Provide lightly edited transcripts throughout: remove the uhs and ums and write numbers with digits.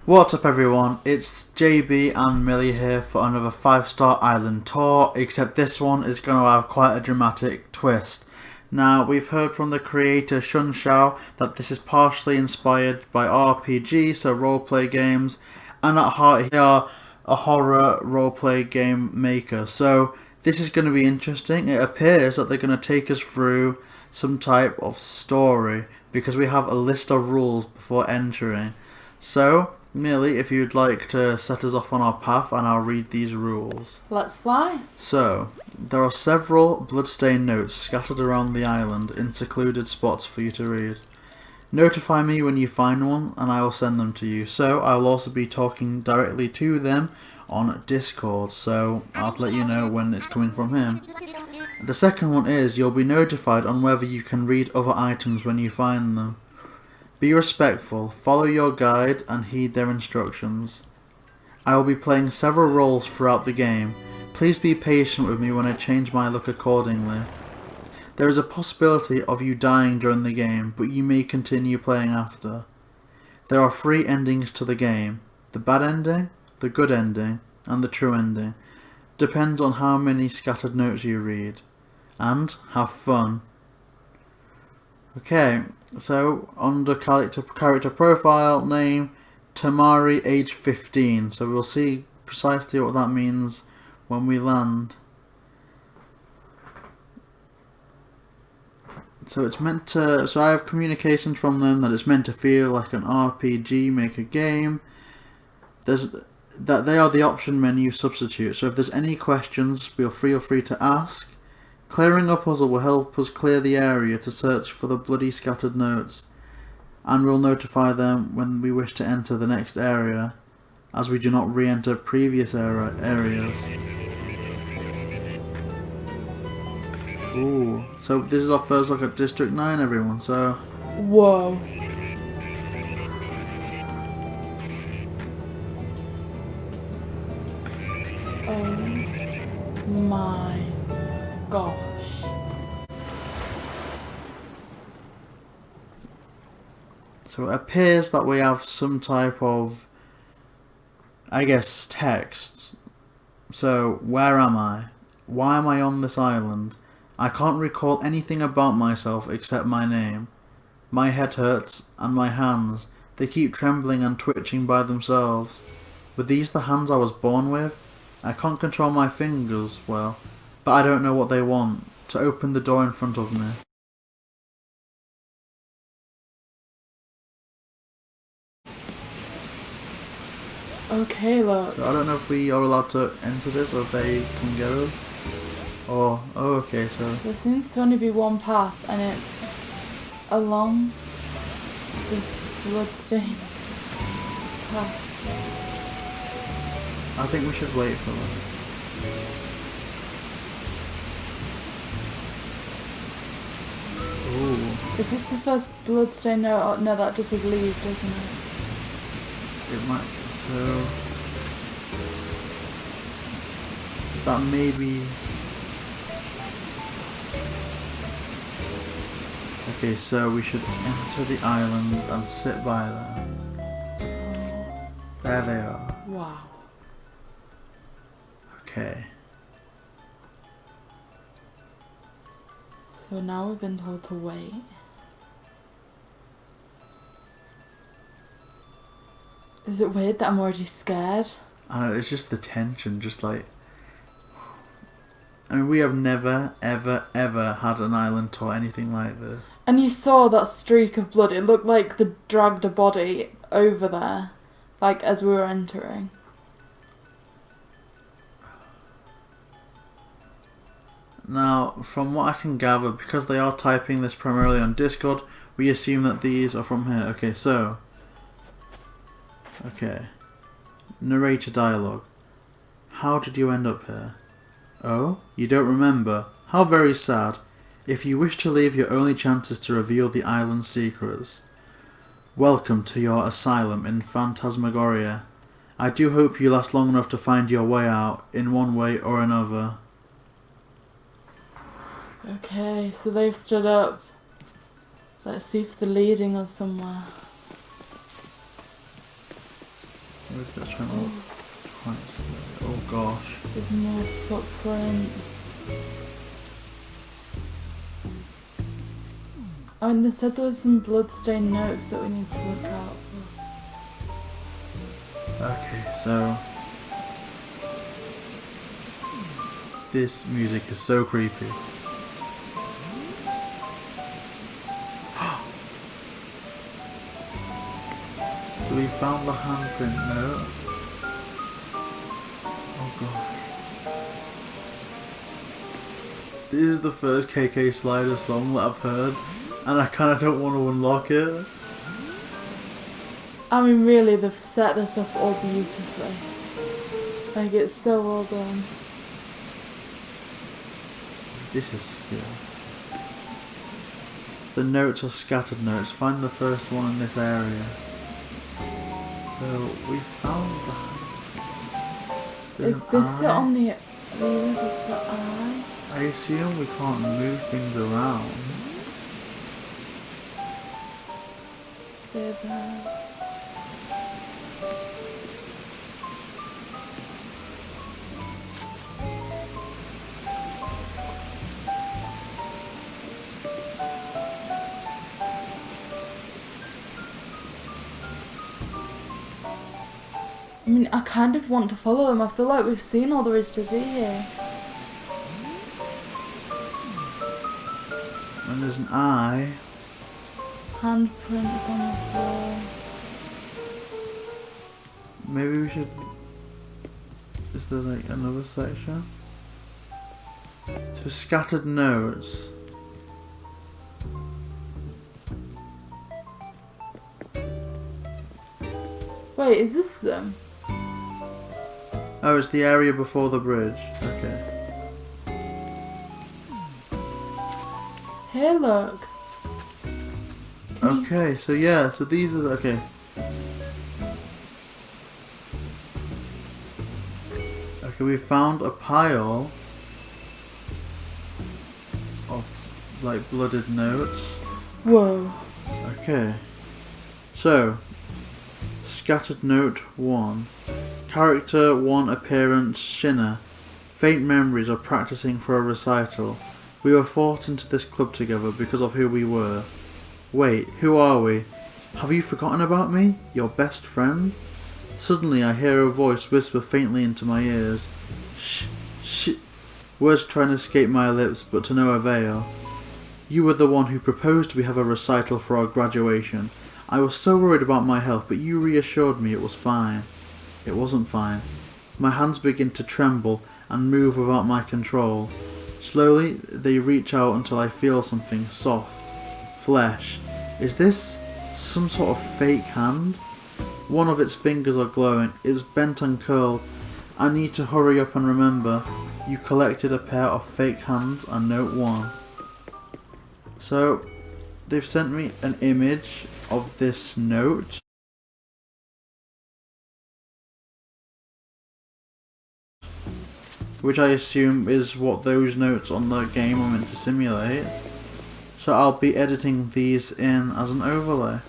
What's up everyone, it's JB and Millie here for another 5-star island tour, except this one is going to have quite a dramatic twist. Now, we've heard from the creator Shunshao that this is partially inspired by RPG, so roleplay games, and at heart they are a horror roleplay game maker. So this is going to be interesting. It appears that they're going to take us through some type of story, because we have a list of rules before entering. So, Millie, if you'd like to set us off on our path and I'll read these rules. Let's fly. So, there are several bloodstained notes scattered around the island in secluded spots for you to read. Notify me when you find one and I will send them to you. So, I will also be talking directly to them on Discord, so I'll let you know when it's coming from him. The second one is, you'll be notified on whether you can read other items when you find them. Be respectful, follow your guide and heed their instructions. I will be playing several roles throughout the game. Please be patient with me when I change my look accordingly. There is a possibility of you dying during the game, but you may continue playing after. There are 3 endings to the game: the bad ending, the good ending, and the true ending. Depends on how many scattered notes you read. And have fun. Okay, so under character profile, name Tamari, age 15. So we'll see precisely what that means when we land. So it's meant to, so I have communications from them that it's meant to feel like an RPG maker game. That they are the option menu substitute. So if there's any questions, feel free to ask. Clearing a puzzle will help us clear the area to search for the bloody scattered notes, and we'll notify them when we wish to enter the next area, as we do not re-enter previous areas. Ooh, so this is our first look at District 9, everyone, so... Whoa. Oh my gosh. So it appears that we have some type of, I guess, text. So, where am I? Why am I on this island? I can't recall anything about myself except my name. My head hurts, and my hands, they keep trembling and twitching by themselves. Were these the hands I was born with? I can't control my fingers well, but I don't know what they want. To open the door in front of me. Okay, look. So I don't know if we are allowed to enter this or if they can get us. Or, oh okay, so... There seems to only be one path, and it's along this bloodstained path. I think we should wait for them. Ooh. Is this the first bloodstained note? Oh, no, that just says leave, doesn't it? It might... so... that may be... Okay, so we should enter the island and sit by them. There they are. Wow. Okay. So now we've been told to wait. Is it weird that I'm already scared? I don't know, it's just the tension, just like... I mean, we have never, ever, ever had an island tour anything like this. And you saw that streak of blood. It looked like they dragged a body over there, like as we were entering. Now, from what I can gather, because they are typing this primarily on Discord, we assume that these are from here. Okay, so... okay. Narrator dialogue. How did you end up here? Oh, you don't remember? How very sad. If you wish to leave, your only chance is to reveal the island's secrets. Welcome to your asylum in Phantasmagoria. I do hope you last long enough to find your way out, in one way or another. Okay, so they've stood up. Let's see if they're leading us somewhere. Let's try and look quite slowly. Oh gosh. There's more footprints. I mean, they said there was some bloodstained notes that we need to look out for. Okay, so this music is so creepy. So we found the handprint note. Oh gosh. This is the first KK Slider song that I've heard, and I kinda don't want to unlock it. I mean, really, they've set this up all beautifully. Like, it's so well done. This is skill. The notes are scattered notes. Find the first one in this area. So we found that. Is this it on the eye? I assume we can't move things around. They're there. I mean, I kind of want to follow them. I feel like we've seen all there is to see here. And there's an eye. Handprints on the floor. Maybe we should... Is there like another section? So scattered notes. Wait, is this them? Oh, it's the area before the bridge. Okay. Here, look. Can you Okay, so yeah, so these are the, okay. Okay, we found a pile of like blooded notes. Whoa. Okay. So, scattered note 1. Character 1 appearance Shinna. Faint memories of practicing for a recital. We were forced into this club together because of who we were. Wait, who are we? Have you forgotten about me? Your best friend? Suddenly I hear a voice whisper faintly into my ears. Shh, shh. Words trying to escape my lips, but to no avail. You were the one who proposed we have a recital for our graduation. I was so worried about my health, but you reassured me it was fine. It wasn't fine. My hands begin to tremble and move without my control. Slowly, they reach out until I feel something soft. Flesh. Is this some sort of fake hand? One of its fingers are glowing. It's bent and curled. I need to hurry up and remember. You collected a pair of fake hands and note 1. So, they've sent me an image of this note. Which I assume is what those notes on the game are meant to simulate. So I'll be editing these in as an overlay.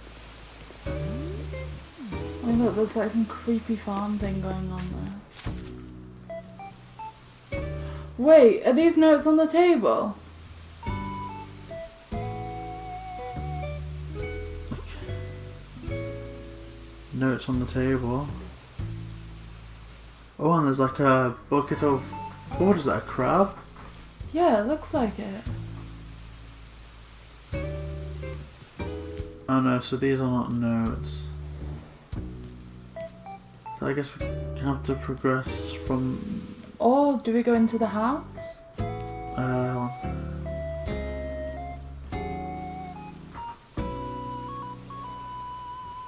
Oh look, there's like some creepy farm thing going on there. Wait, are these notes on the table? Notes on the table. Oh, and there's like a bucket of... What is that, a crab? Yeah, it looks like it. Oh no, so these are not notes. So I guess we have to progress from... Or do we go into the house? One second.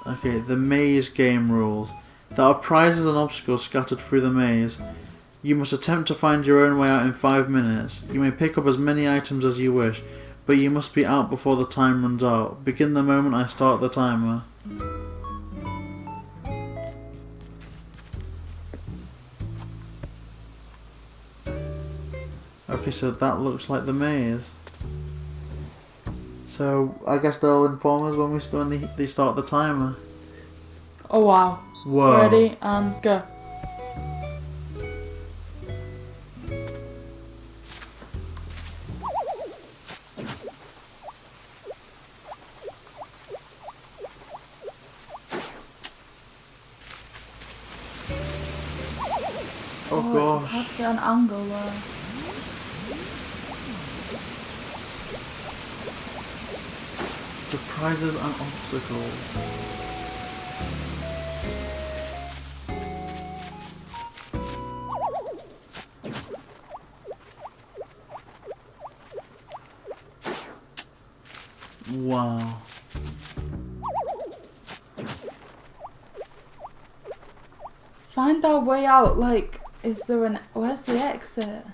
Okay, the maze game rules. There are prizes and obstacles scattered through the maze. You must attempt to find your own way out in 5 minutes. You may pick up as many items as you wish, but you must be out before the time runs out. Begin the moment I start the timer. Okay, so that looks like the maze. So I guess they'll inform us when they start the timer. Oh wow. Whoa. Ready and go. Oh It's gosh. hard to get an angle there. Surprises and obstacles. Wow. Find our way out, like, is there an... Where's the exit?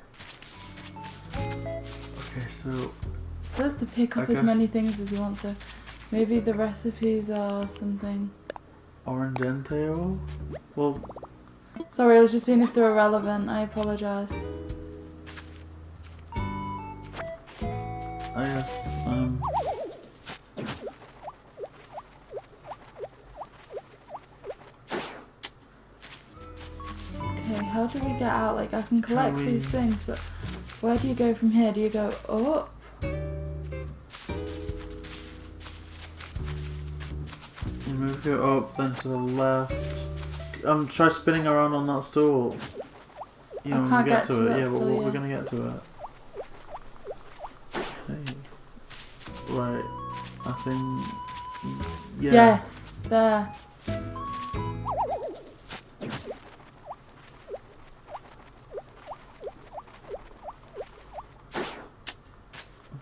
Okay, so It says to pick up I as guess- many things as you want, so maybe the recipes are something. Orangenteo? Well, Sorry, I was just seeing if they're relevant. I apologise. I guess, Okay, how do we get out? Like, I can collect we- these things, but where do you go from here? Do you go up? you move it up, then to the left. Try spinning around on that stool. You I know, when can't we get get to to it. that Yeah, but stool, we're yeah. gonna get to it. Okay. Right. I think. Yeah. Yes, there.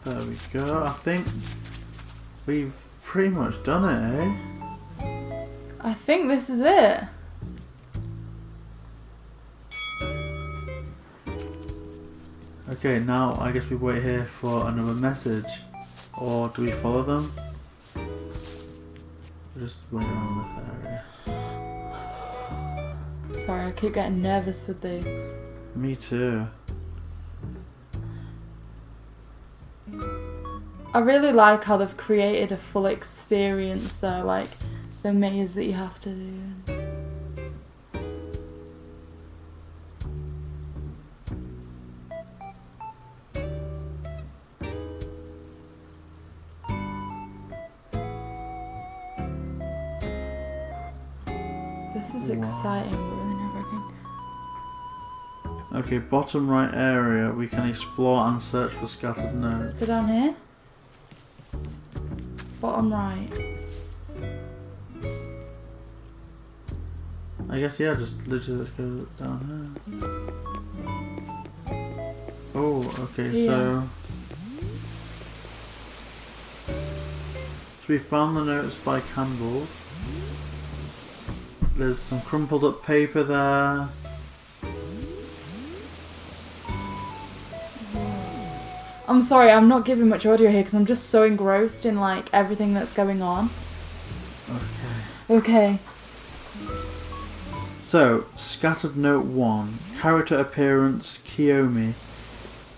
There we go. I think we've pretty much done it, eh? I think this is it. Okay, now I guess we wait here for another message. Or do we follow them? Just wait around this area. Sorry, I keep getting nervous with these. Me too. I really like how they've created a full experience though, like the maze that you have to do. This is Wow. exciting, but really nerve-wracking. Okay, bottom right area, we can explore and search for scattered notes. So down here? Bottom right. I guess, yeah, just literally let's go down here. Oh, okay, Yeah. So we found the notes by candles. There's some crumpled up paper there. I'm sorry, I'm not giving much audio here because I'm just so engrossed in like everything that's going on. Okay. Okay. So, scattered note 1, character appearance, Kiyomi.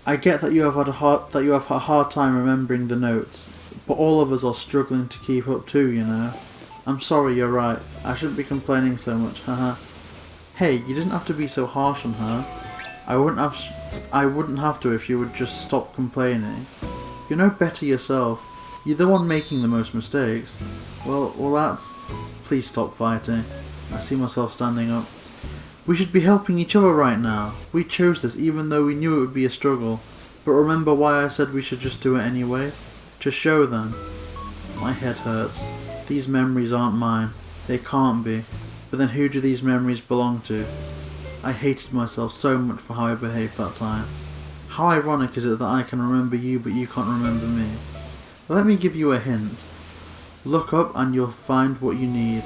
I get that you have had a hard time remembering the notes, but all of us are struggling to keep up too, you know. I'm sorry, you're right. I shouldn't be complaining so much, haha. Hey, you didn't have to be so harsh on her. I wouldn't have to if you would just stop complaining. You're no better yourself. You're the one making the most mistakes. Well, that's... Please stop fighting. I see myself standing up. We should be helping each other right now. We chose this even though we knew it would be a struggle. But remember why I said we should just do it anyway? To show them. My head hurts. These memories aren't mine. They can't be. But then who do these memories belong to? I hated myself so much for how I behaved that time. How ironic is it that I can remember you but you can't remember me? Let me give you a hint. Look up and you'll find what you need.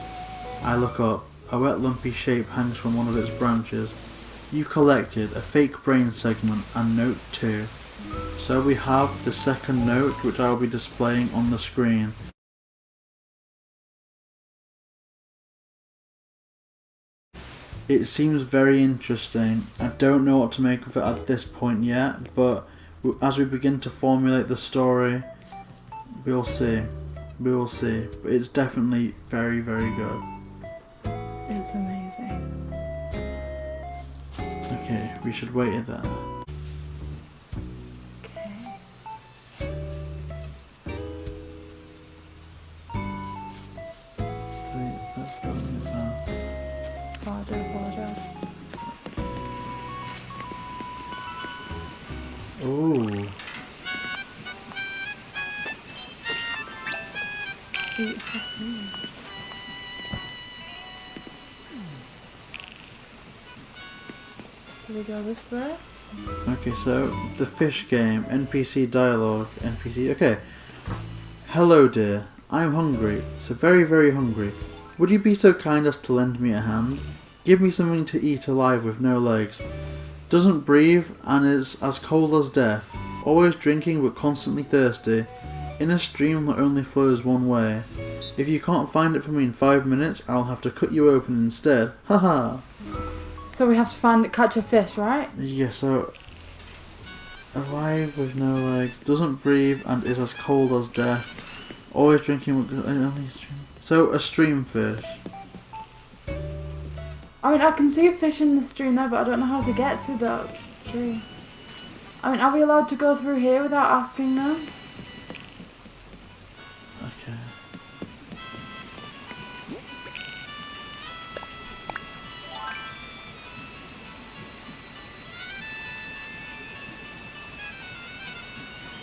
I look up. A wet lumpy shape hangs from one of its branches. You collected a fake brain segment and note 2. So we have the second note which I will be displaying on the screen. It seems very interesting. I don't know what to make of it at this point yet, but as we begin to formulate the story, we'll see. We will see. But it's definitely very, very good. It It's amazing. Okay, we should wait it there. Okay. Let's go in it now. Oh, I do apologise. Ooh. Beautiful food. Do we go this way? Okay, so the fish game, NPC dialogue, NPC. Okay. Hello, dear. I'm hungry, so very, very hungry. Would you be so kind as to lend me a hand? Give me something to eat alive with no legs. Doesn't breathe and is as cold as death. Always drinking but constantly thirsty. In a stream that only flows one way. If you can't find it for me in 5 minutes, I'll have to cut you open instead. Haha. So we have to catch a fish, right? Yeah, so alive with no legs, doesn't breathe and is as cold as death. Always drinking. So a stream fish. I mean, I can see a fish in the stream there, but I don't know how to get to that stream. I mean, are we allowed to go through here without asking them? Okay.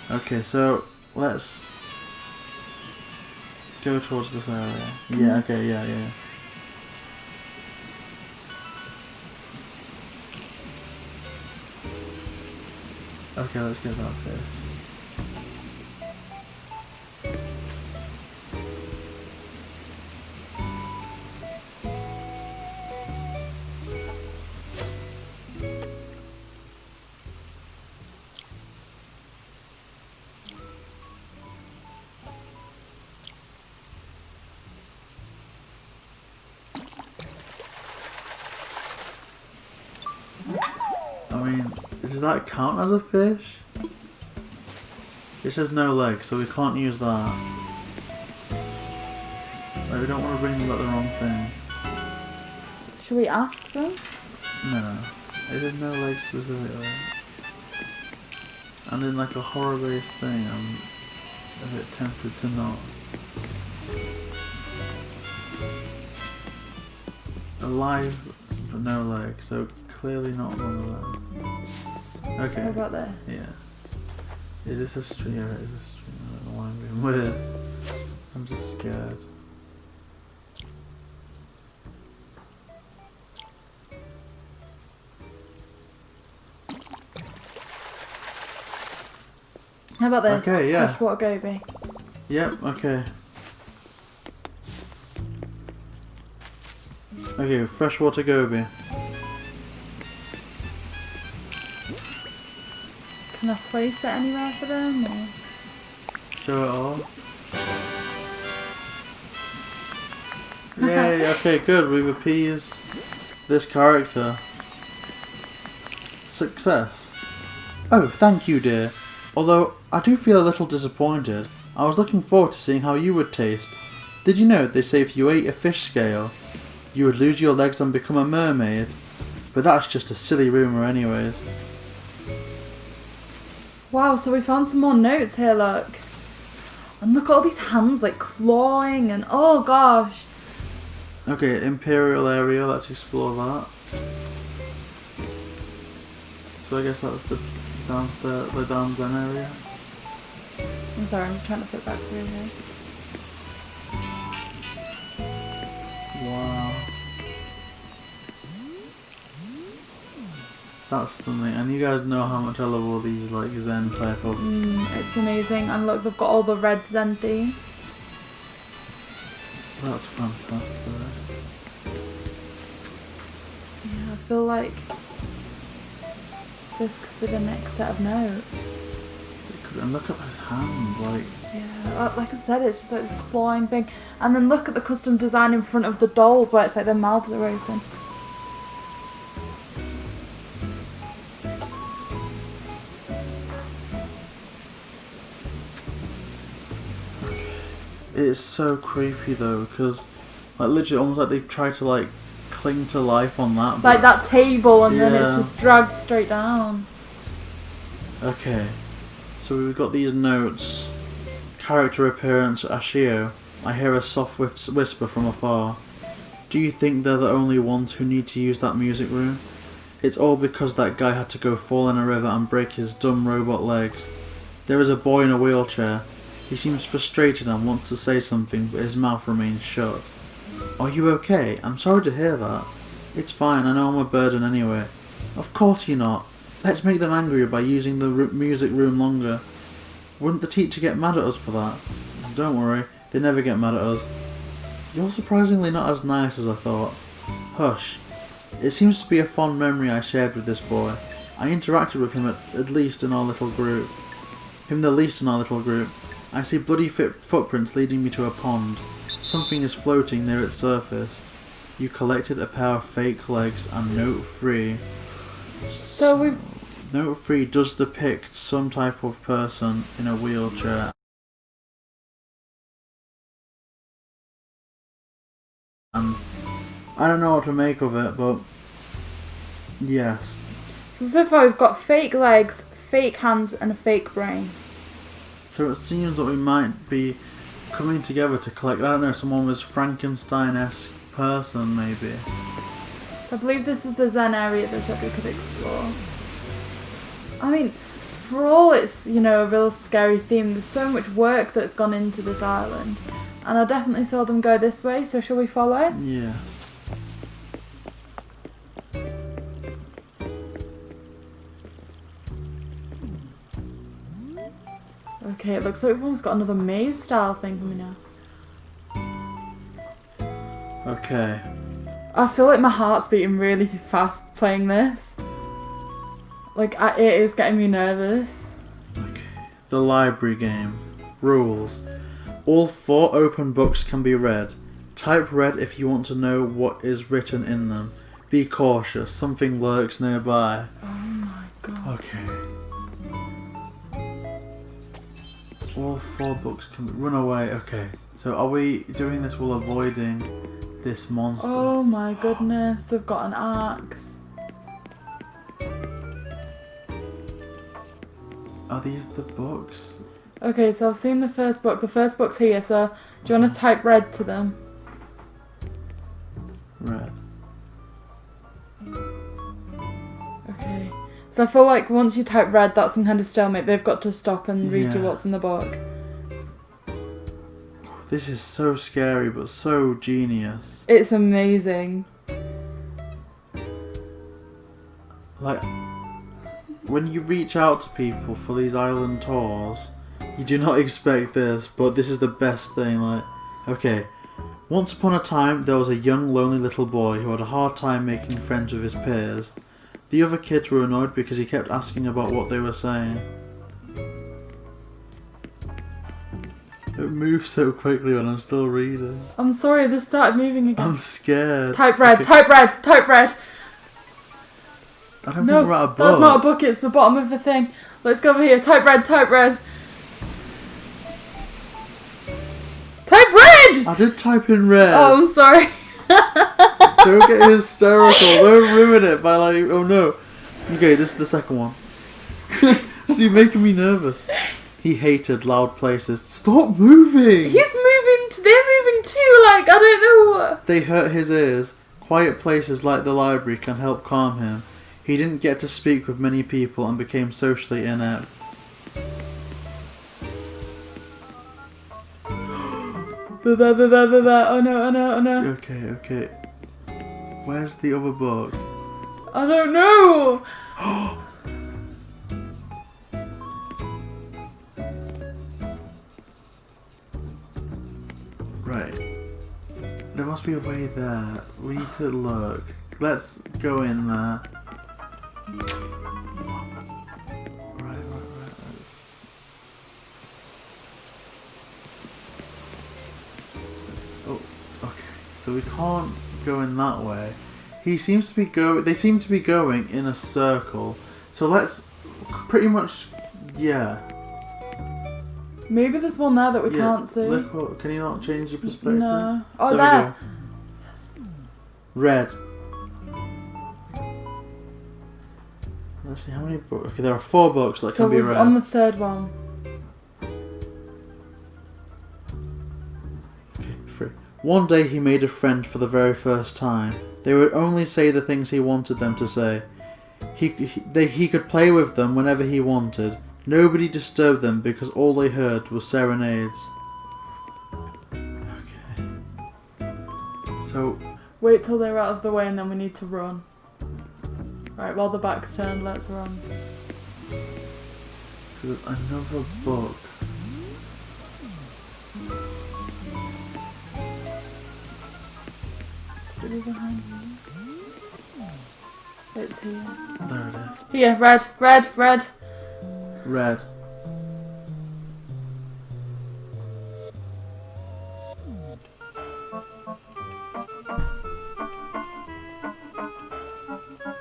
Okay, so let's go towards this area. Yeah, okay, yeah. Okay, let's get that fish. I mean, does that count as a fish? It says no legs, so we can't use that. Like, we don't want to bring them up the wrong thing. Should we ask them? No. It says no legs specifically. And in like a horror-based thing, I'm a bit tempted to not. Alive but no legs, so clearly not one of them. Okay. What about there? Yeah. It is a stream. Yeah, it is a stream. I don't know why I'm being weird. I'm just scared. How about this? Okay, yeah. Freshwater goby. Yep, okay. Okay, freshwater goby. Can I place it anywhere for them? Or? Show it all. Yay, okay, good. We've appeased this character. Success. Oh, thank you, dear. Although, I do feel a little disappointed. I was looking forward to seeing how you would taste. Did you know they say if you ate a fish scale, you would lose your legs and become a mermaid? But that's just a silly rumour anyways. Wow, so we found some more notes here, look. And look at all these hands, like, clawing and... Oh, gosh. Okay, Imperial area, let's explore that. So I guess that's the downstairs, the downzen area. I'm sorry, I'm just trying to flip back through here. Wow. That's stunning. And you guys know how much I love all these like Zen type of... It's amazing. And look, they've got all the red Zenthi. That's fantastic. Yeah, I feel like this could be the next set of notes. And look at those hands, like... Yeah, like I said, it's just like this clawing thing. And then look at the custom design in front of the dolls where it's like their mouths are open. It's so creepy though, because like literally almost like they've tried to like cling to life on that. Like that table, and then it's Yeah. just dragged straight down. Okay, so we've got these notes. Character appearance Ashio. I hear a soft whisper from afar. Do you think they're the only ones who need to use that music room? It's all because that guy had to go fall in a river and break his dumb robot legs. There is a boy in a wheelchair. He seems frustrated and wants to say something, but his mouth remains shut. Are you okay? I'm sorry to hear that. It's fine, I know I'm a burden anyway. Of course you're not. Let's make them angrier by using the music room longer. Wouldn't the teacher get mad at us for that? Don't worry, they never get mad at us. You're surprisingly not as nice as I thought. Hush. It seems to be a fond memory I shared with this boy. I interacted with him at least in our little group. The least in our little group. I see bloody footprints leading me to a pond. Something is floating near its surface. You collected a pair of fake legs and note 3. So we've... Note 3 does depict some type of person in a wheelchair. And I don't know what to make of it, but yes. So far we've got fake legs, fake hands, and a fake brain. So it seems that we might be coming together to collect, I don't know, someone was Frankenstein-esque person, maybe. So I believe this is the Zen area they said we could explore. I mean, for all it's, you know, a real scary theme, there's so much work that's gone into this island. And I definitely saw them go this way, so shall we follow? Yes. Okay, it looks like we've almost got another maze style thing coming out. Okay. I feel like my heart's beating really fast playing this. Like, it is getting me nervous. Okay. The library game. Rules. All 4 open books can be read. Type red if you want to know what is written in them. Be cautious, something lurks nearby. Oh my god. Okay. All 4 books can be... Run away, okay. So are we doing this while avoiding this monster? Oh my goodness, they've got an axe. Are these the books? Okay, so I've seen the first book. The first book's here, so do you want to type red to them? Red. Okay. So I feel like once you type red, that's some kind of stalemate. They've got to stop and read you Yeah. what's in the book. This is so scary, but so genius. It's amazing. Like, when you reach out to people for these island tours, you do not expect this, but this is the best thing. Like, okay, once upon a time there was a young lonely little boy who had a hard time making friends with his peers. The other kids were annoyed because he kept asking about what they were saying. It moves so quickly when I'm still reading. I'm sorry, this started moving again. I'm scared. Type red, Okay. type red, type red. I don't No, think we're at a book. that's not a book, it's the bottom of the thing. Let's go over here. Type red, type red. Type red! I did type in red. Oh, I'm sorry. Don't get hysterical. Don't ruin it by like, oh no. Okay, this is the second one. So you're making me nervous. He hated loud places. Stop moving! They're moving too, like, I don't know. They hurt his ears. Quiet places like the library can help calm him. He didn't get to speak with many people and became socially inept. Oh no, oh no, oh no. Okay. Where's the other book? I don't know. Right. There must be a way there. We need to look. Let's go in there. Right. Oh, okay. So we can't go in that way. He seems to be they seem to be going in a circle. So let's pretty much, yeah. Maybe there's one there that we can't see. Look, can you not change your perspective? No. Oh, there. there. We go. Red. Let's see, how many books? Okay, there are 4 books that So can be we're read. on the 3rd one. Okay, 3. One day he made a friend for the very first time. They would only say the things he wanted them to say. He could play with them whenever he wanted. Nobody disturbed them because all they heard was serenades. Okay. So, Wait till they're out of the way and then we need to run. Right, while the back's turned, let's run. so there's another book. Could it be behind you? It's here. There it is. Here, red, red, red. Red.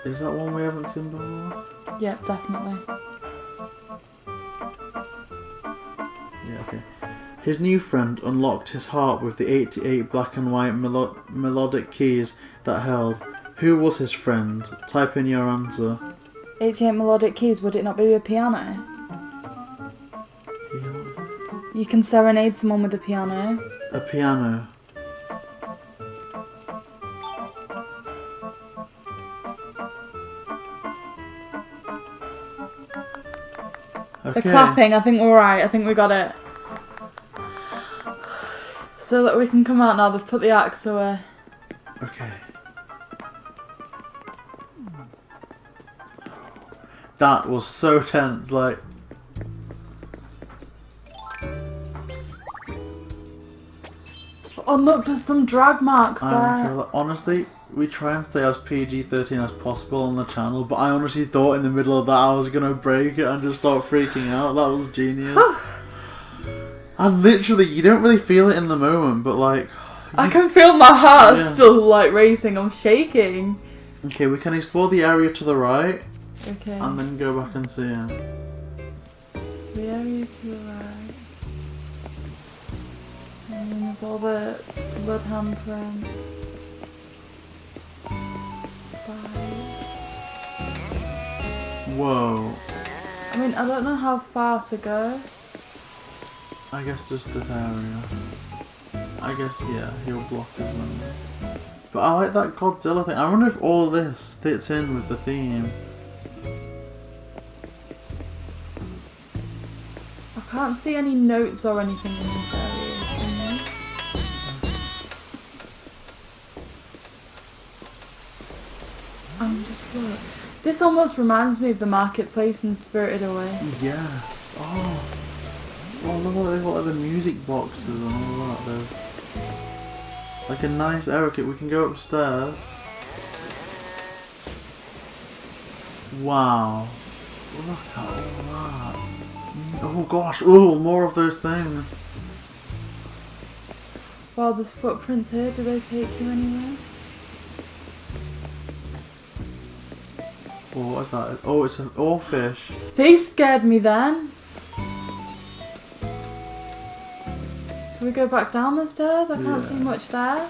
Is that one we haven't seen before? Yep, definitely. Yeah, okay. His new friend unlocked his heart with the 88 black and white melodic keys that held. Who was his friend? Type in your answer. 88 melodic keys, would it not be a piano? You can serenade someone with a piano. A piano. The Okay. clapping, I think we're right. I think we got it. So that we can come out now, they've put the axe away. Okay. That was so tense, like... Oh look, there's some drag marks I'm there. sure that, honestly, we try and stay as PG-13 as possible on the channel, but I honestly thought in the middle of that I was gonna break it and just start freaking out. That was genius. And literally, you don't really feel it in the moment, but like... I can feel my heart Yeah. still like racing, I'm shaking. Okay, we can explore the area to the right, Okay. and then go back and see it. The area to the right. And then there's all the blood handprints. Whoa. I mean, I don't know how far to go. I guess just this area. I guess, yeah, he'll block his window. But I like that Godzilla thing. I wonder if all this fits in with the theme. I can't see any notes or anything in this area. Can you? Just look. This almost reminds me of the marketplace in Spirited Away. Yes. Oh, look at they've got like the music boxes and all that. There's like a nice area. Okay, we can go upstairs. Wow. Look at all that. Oh gosh. Oh, more of those things. Wow, there's footprints here. Do they take you anywhere? Oh, what's that? Oh, it's an oarfish. They scared me then. Should we go back down the stairs? I can't Yeah. see much there.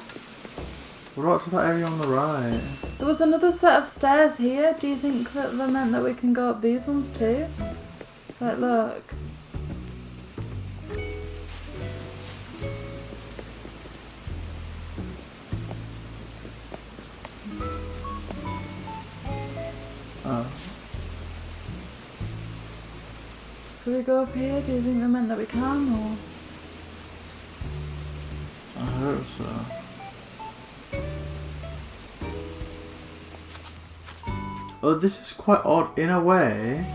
We're up to that area on the right. There was another set of stairs here. Do you think that they meant that we can go up these ones too? Like, look. Oh. Could we go up here? Do you think they meant that we can, or? I hope so. Well, this is quite odd in a way.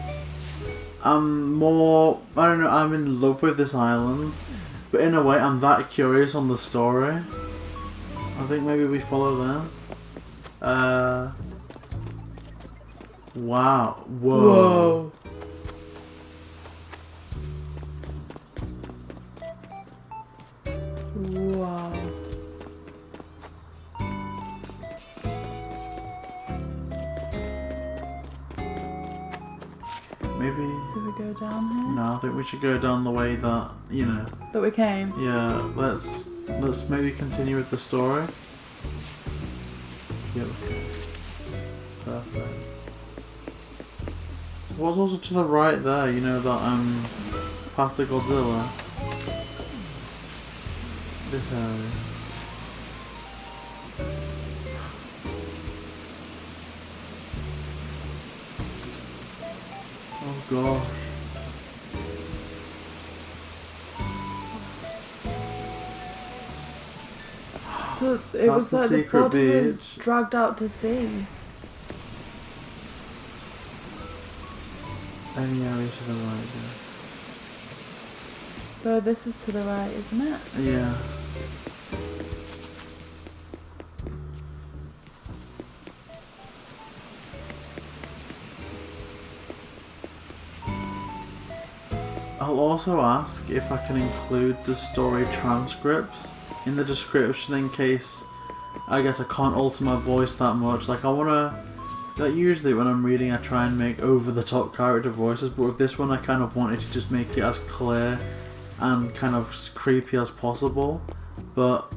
I'm in love with this island, but in a way I'm that curious on the story. I think maybe we follow them. Wow. Whoa. Wow. Maybe. Do we go down here? No, I think we should go down the way that, you know. That we came? Yeah, let's maybe continue with the story. Yep. Perfect. What's also to the right there? You know that past the Godzilla. This area. Oh gosh. So it was the like the secret body was beach. dragged out to sea. Any areas to the right there? So this is to the right, isn't it? Yeah. I'll also ask if I can include the story transcripts in the description in case I guess I can't alter my voice that much. Like I wanna, like usually when I'm reading I try and make over the top character voices, but with this one I kind of wanted to just make it as clear and kind of creepy as possible. But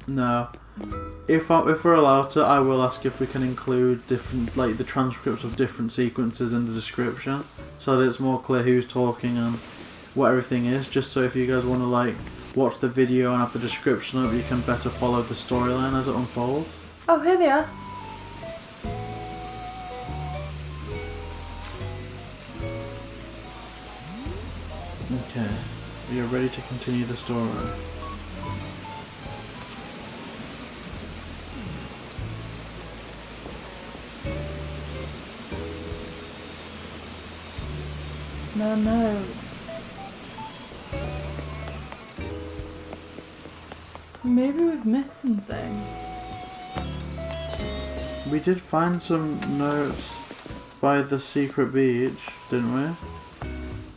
no. If we're allowed to, I will ask if we can include different, like the transcripts of different sequences in the description, so that it's more clear who's talking and what everything is. Just so if you guys want to like watch the video and have the description up, you can better follow the storyline as it unfolds. Oh, here they are. Okay, we are ready to continue the story. No notes. So maybe we've missed something. We did find some notes by the secret beach, didn't we?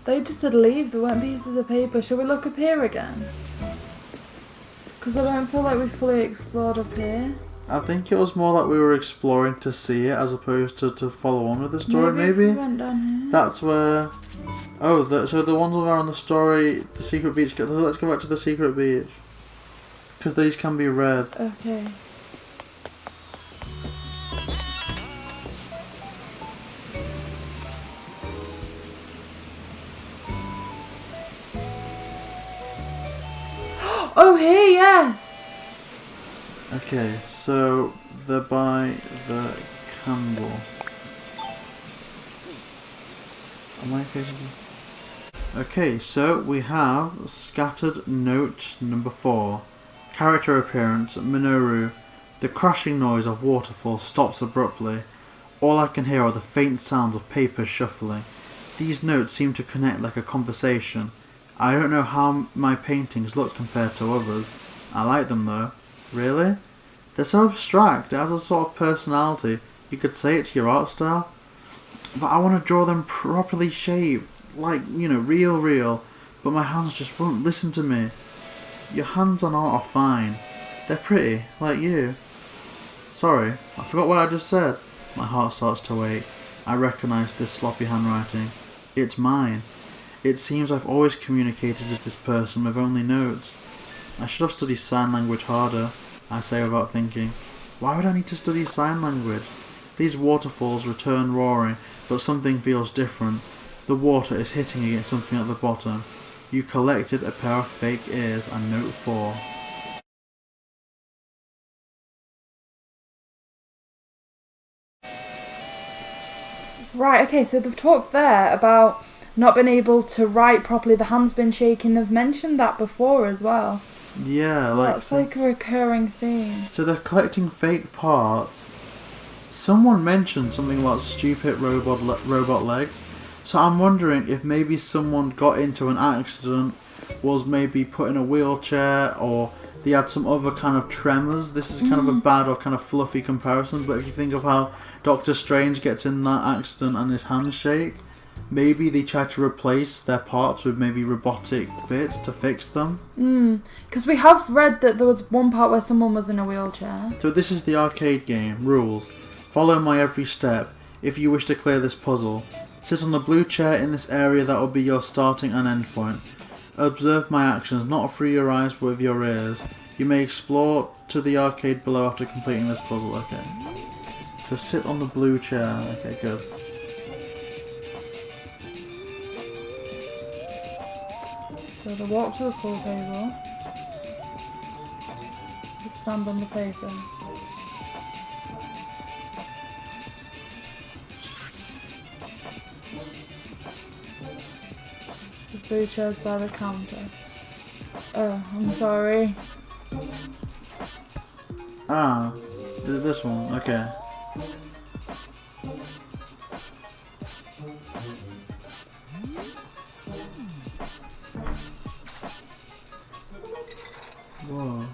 They just said leave, there weren't pieces of paper. Shall we look up here again? Because I don't feel like we fully explored up here. I think it was more like we were exploring to see it as opposed to follow on with the story, Maybe. We went down here. That's where... Oh, so the ones that are on the story, the secret beach... Let's go back to the secret beach. Because these can be read. Okay. Oh, here, yes! Okay, so they're by the candle. Am I facing? Okay, so we have scattered note number 4. Character appearance, Minoru. The crashing noise of waterfall stops abruptly. All I can hear are the faint sounds of papers shuffling. These notes seem to connect like a conversation. I don't know how my paintings look compared to others. I like them though. Really? They're so abstract, it has a sort of personality. You could say it to your art style. But I want to draw them properly shaped. Like, you know, real. But my hands just won't listen to me. Your hands on art are fine. They're pretty, like you. Sorry, I forgot what I just said. My heart starts to ache. I recognise this sloppy handwriting. It's mine. It seems I've always communicated with this person with only notes. I should have studied sign language harder, I say without thinking. Why would I need to study sign language? These waterfalls return roaring, but something feels different. The water is hitting against something at the bottom. You collected a pair of fake ears and note 4. Right, okay, so they've talked there about not being able to write properly. The hand's been shaking. They've mentioned that before as well. Yeah, like... That's like a recurring theme. So they're collecting fake parts. Someone mentioned something about stupid robot legs. So I'm wondering if maybe someone got into an accident, was maybe put in a wheelchair, or they had some other kind of tremors. This is kind of a bad or kind of fluffy comparison, but if you think of how Doctor Strange gets in that accident and his hands shake, maybe they try to replace their parts with maybe robotic bits to fix them. Because we have read that there was one part where someone was in a wheelchair. So this is the arcade game. Rules. Follow my every step if you wish to clear this puzzle. Sit on the blue chair in this area that will be your starting and end point. Observe my actions, not through your eyes but with your ears. You may explore to the arcade below after completing this puzzle. Okay. So sit on the blue chair. Okay, good. So they walk to the pool table. They stand on the paper. The 3 chairs by the counter. Oh, I'm sorry. Ah, this one, okay. Whoa.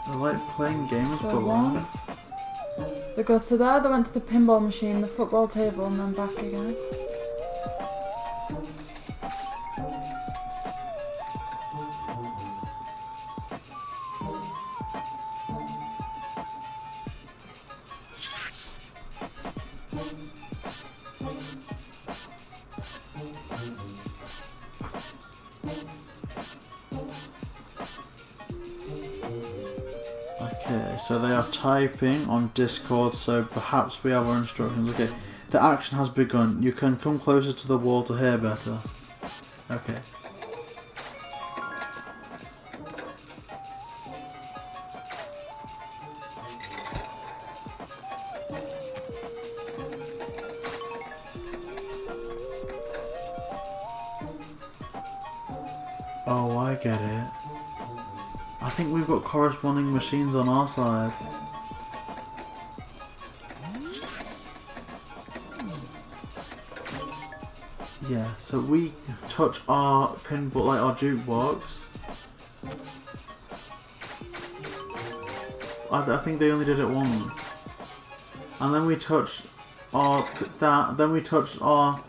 I like playing games, So but one. They go to there, they went to the pinball machine, the football table, and then back again. Okay, so they are typing on Discord, so perhaps we have our instructions. Okay, the action has begun. You can come closer to the wall to hear better. Okay. Oh, I get it. I think we've got corresponding machines on our side. Yeah, so we touch our pinball, like our jukebox. I think they only did it once. And then we touch our then we touch our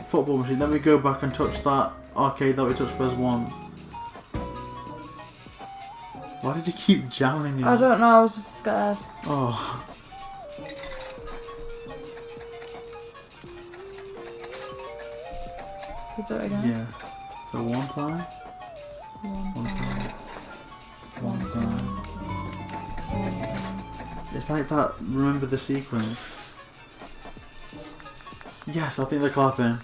football machine. Then we go back and touch that arcade that we touched first once. Why did you keep jamming it? I don't know, I was just scared. Oh. Should we do it again? Yeah. So one time. One time. One time. It's like that. Remember the sequence. Yes, I think they're clapping.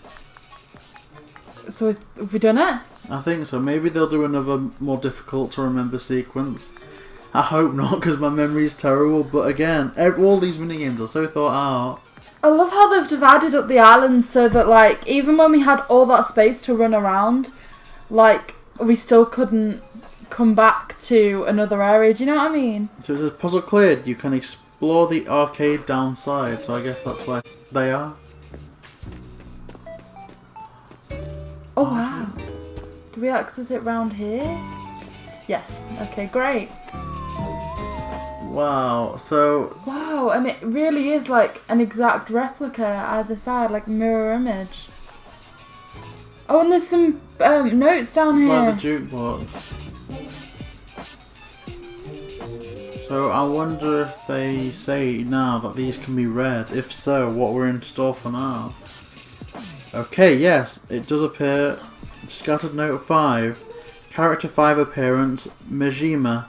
So have we done it? I think so. Maybe they'll do another more difficult to remember sequence. I hope not, because my memory is terrible. But again, all these minigames are so thought out. I love how they've divided up the island so that, like, even when we had all that space to run around, like, we still couldn't come back to another area. Do you know what I mean? So it says puzzle cleared. You can explore the arcade downside. So I guess that's where they are. Oh, wow. Do we access it round here? Yeah. Okay, great. Wow. So Wow, and it really is like an exact replica either side, like mirror image. Oh, and there's some notes down here. where the jukebox. So I wonder if they say now that these can be read. If so, what we're in store for now. Okay, yes, it does appear. Scattered note 5. Character 5 appearance, Majima.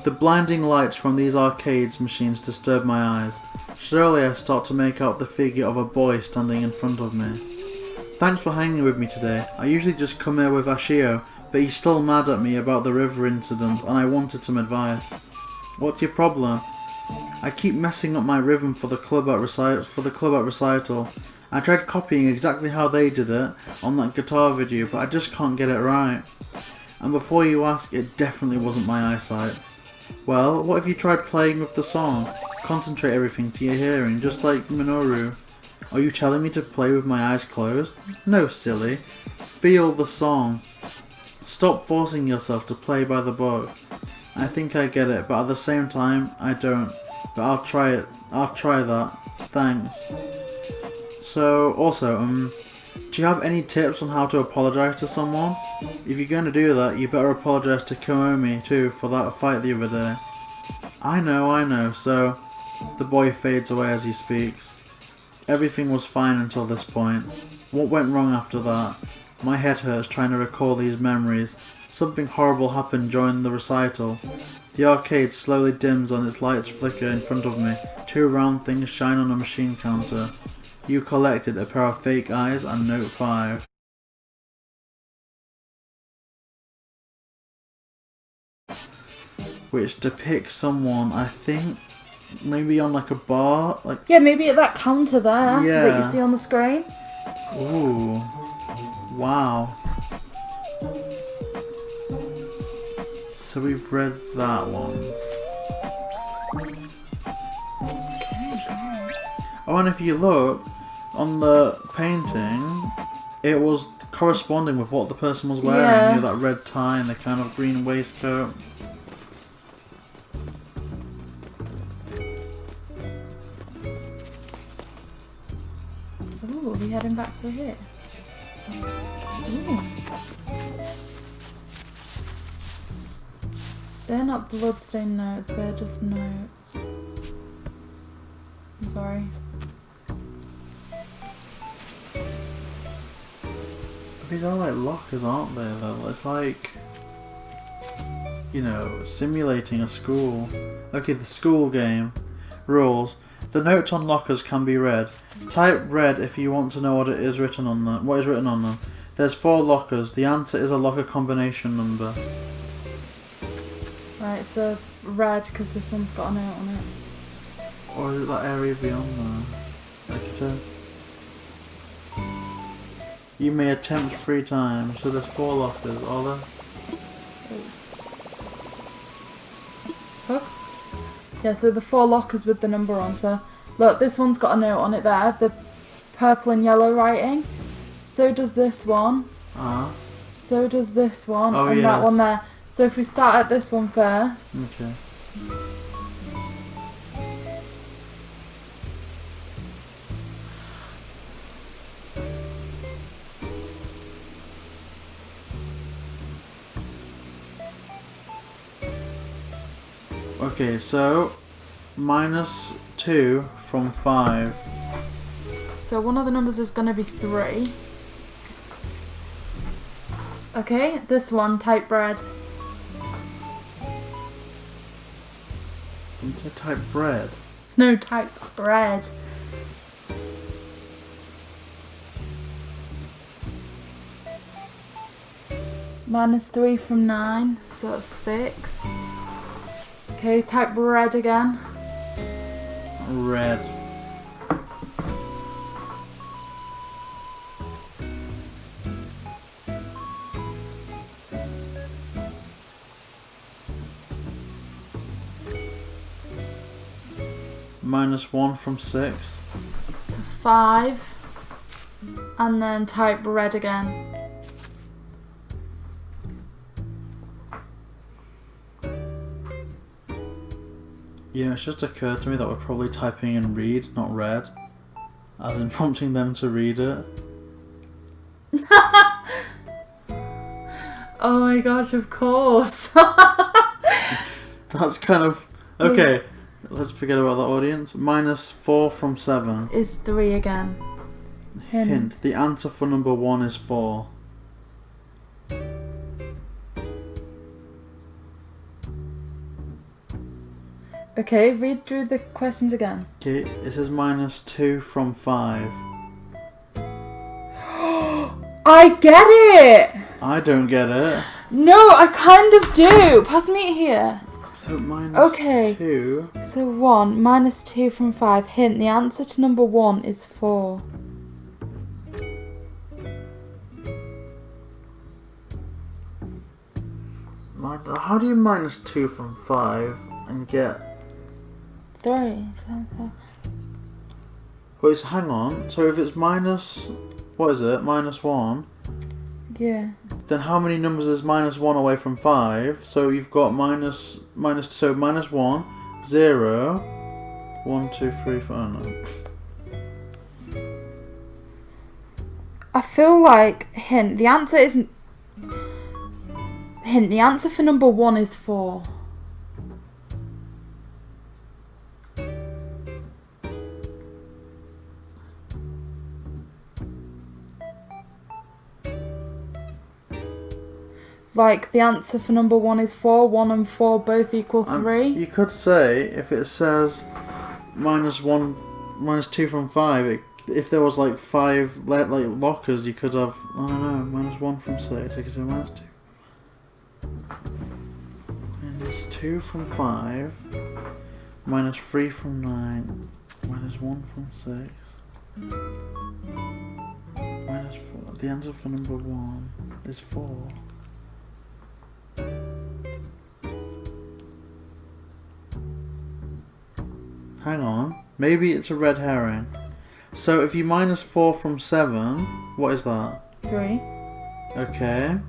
The blinding lights from these arcades machines disturb my eyes. Slowly I start to make out the figure of a boy standing in front of me. Thanks for hanging with me today. I usually just come here with Ashio, but he's still mad at me about the river incident and I wanted some advice. What's your problem? I keep messing up my rhythm for the club at recital. I tried copying exactly how they did it on that guitar video, but I just can't get it right. And before you ask, it definitely wasn't my eyesight. Well, what if you tried playing with the song? Concentrate everything to your hearing, just like Minoru. Are you telling me to play with my eyes closed? No, silly. Feel the song. Stop forcing yourself to play by the book. I think I get it, but at the same time, I don't. But I'll try it. I'll try that. Thanks. So, also, do you have any tips on how to apologise to someone? If you're going to do that, you better apologise to Komomi too for that fight the other day. I know, so the boy fades away as he speaks. Everything was fine until this point. What went wrong after that? My head hurts trying to recall these memories. Something horrible happened during the recital. The arcade slowly dims and its lights flicker in front of me. 2 round things shine on a machine counter. You collected a pair of fake eyes and note 5. Which depicts someone, I think, maybe on like a bar, like... Yeah, maybe at that counter there that Yeah. you see on the screen. Ooh. Wow. So we've read that one. Oh, and if you look, on the painting, it was corresponding with what the person was wearing. Yeah. You know, that red tie and the kind of green waistcoat. Ooh, are we heading back through here? Ooh. They're not bloodstained notes, they're just notes. I'm sorry. These are like lockers, aren't they? Though it's like, you know, simulating a school. Okay, the school game. Rules. The notes on lockers can be read. Type red if you want to know what it is written on them. What is written on them? There's 4 lockers. The answer is a locker combination number. Right, so red, because this one's got a note on it. Or is it that area beyond there? Like it said. You may attempt 3 times. So there's 4 lockers. Are there? Hook? Yeah, so the 4 lockers with the number on. So look, this one's got a note on it there. The purple and yellow writing. So does this one. So does this one. Oh, and that yes. one there. So if we start at this one first. Okay. Okay, so -2 from 5. So one of the numbers is going to be 3. Okay, this one, type red. Into type bread. No, type red. -3 from 9, so that's 6. Okay, type red again. Red. -1 from 6. So 5. And then type red again. Yeah, it's just occurred to me that we're probably typing in read, not read. As in prompting them to read it. Oh my gosh, of course. That's kind of... Okay, let's forget about the audience. -4 from 7. Is 3 again. Hint, the answer for number 1 is 4. Okay, read through the questions again. Okay, this is -2 from 5. I get it! I don't get it. No, I kind of do. Pass me it here. So -2. Okay. So 1, -2 from 5. Hint, the answer to number 1 is 4. How do you -2 from 5 and get... 3. Wait, so hang on. So if it's minus... What is it? -1? Yeah. Then how many numbers is -1 away from 5? So you've got minus... So -1, 0, 1, 2, 3, 4... Oh no. I feel like, hint, the answer isn't... Hint, the answer for number 1 is 4. Like, the answer for number 1 is 4, 1 and 4 both equal 3. You could say, if it says -1, -2 from 5, if there was like 5 like lockers, you could have, I don't know, -1 from 6. I could say -2. -2 from 5. -3 from 9. -1 from 6. -4. The answer for number 1 is 4. Hang on. Maybe it's a red herring. So if you -4 from 7, what is that? 3. Okay.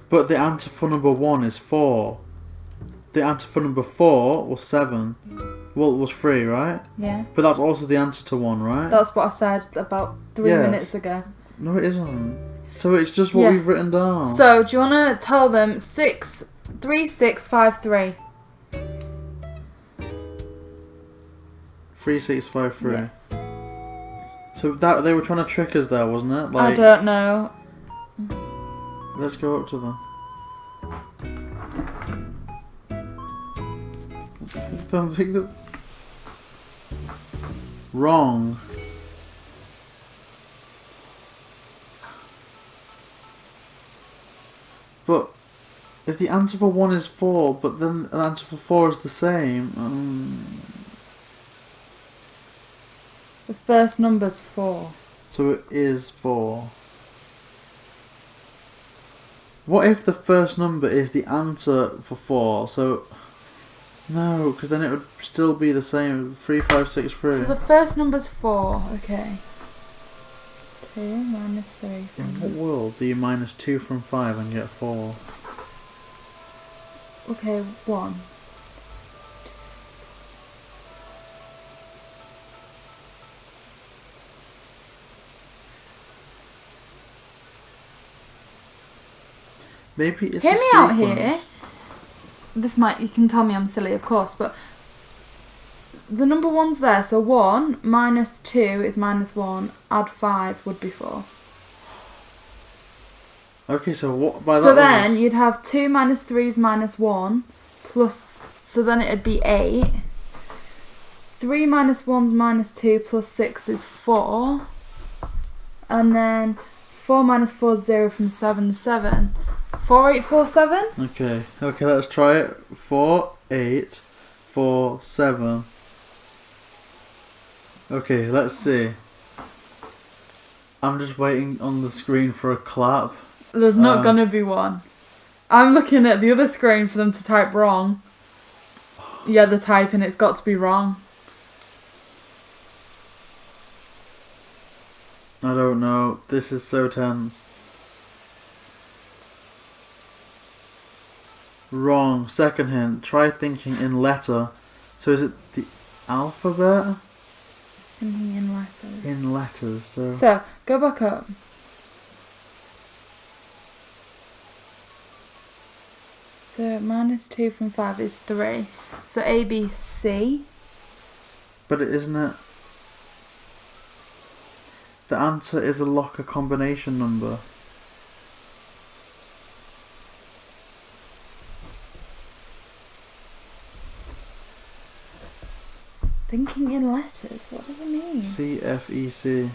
But the answer for number 1 is 4. The answer for number 4 was 7. Well, it was 3, right? Yeah. But that's also the answer to 1, right? That's what I said about 3 Yeah. minutes ago. No, it isn't. So it's just what Yeah. we've written down. So, do you want to tell them 3, 6, 5, 3? 3, 6, 5, 3. Yeah. So that they were trying to trick us there, wasn't it? I don't know. Let's go up to them. Don't think that. Wrong. But if the answer for 1 is 4, but then the answer for 4 is the same. The first number's 4. So it is 4. What if the first number is the answer for 4? So no, because then it would still be the same. 3, 5, 6, 3. So the first number's 4. Okay. 2 minus 3. In what world do you -2 from 5 and get 4? Okay, 1. Maybe it's Hear a me out sequence. here. You can tell me I'm silly, of course, but the number 1's there, so 1 minus 2 is -1, add 5 would be 4. Okay, so what by that? So then you'd have 2 minus 3 is -1, plus, so then it'd be 8. 3 minus 1's -2, plus 6 is 4. And then 4 minus 4 is 0 from 7, 7. 4, 8, 4, 7? Okay, let's try it. 4, 8, 4, 7. Okay, let's see. I'm just waiting on the screen for a clap. There's not gonna be one. I'm looking at the other screen for them to type wrong. Yeah, they're typing, it's got to be wrong. I don't know. This is so tense. Wrong. Second hint. Try thinking in letter. So is it the alphabet? Thinking in letters. In letters. So, go back up. So, -2 from 5 is 3. So, A, B, C. But isn't it? The answer is a locker combination number. Thinking in letters? What does it mean? CFEC.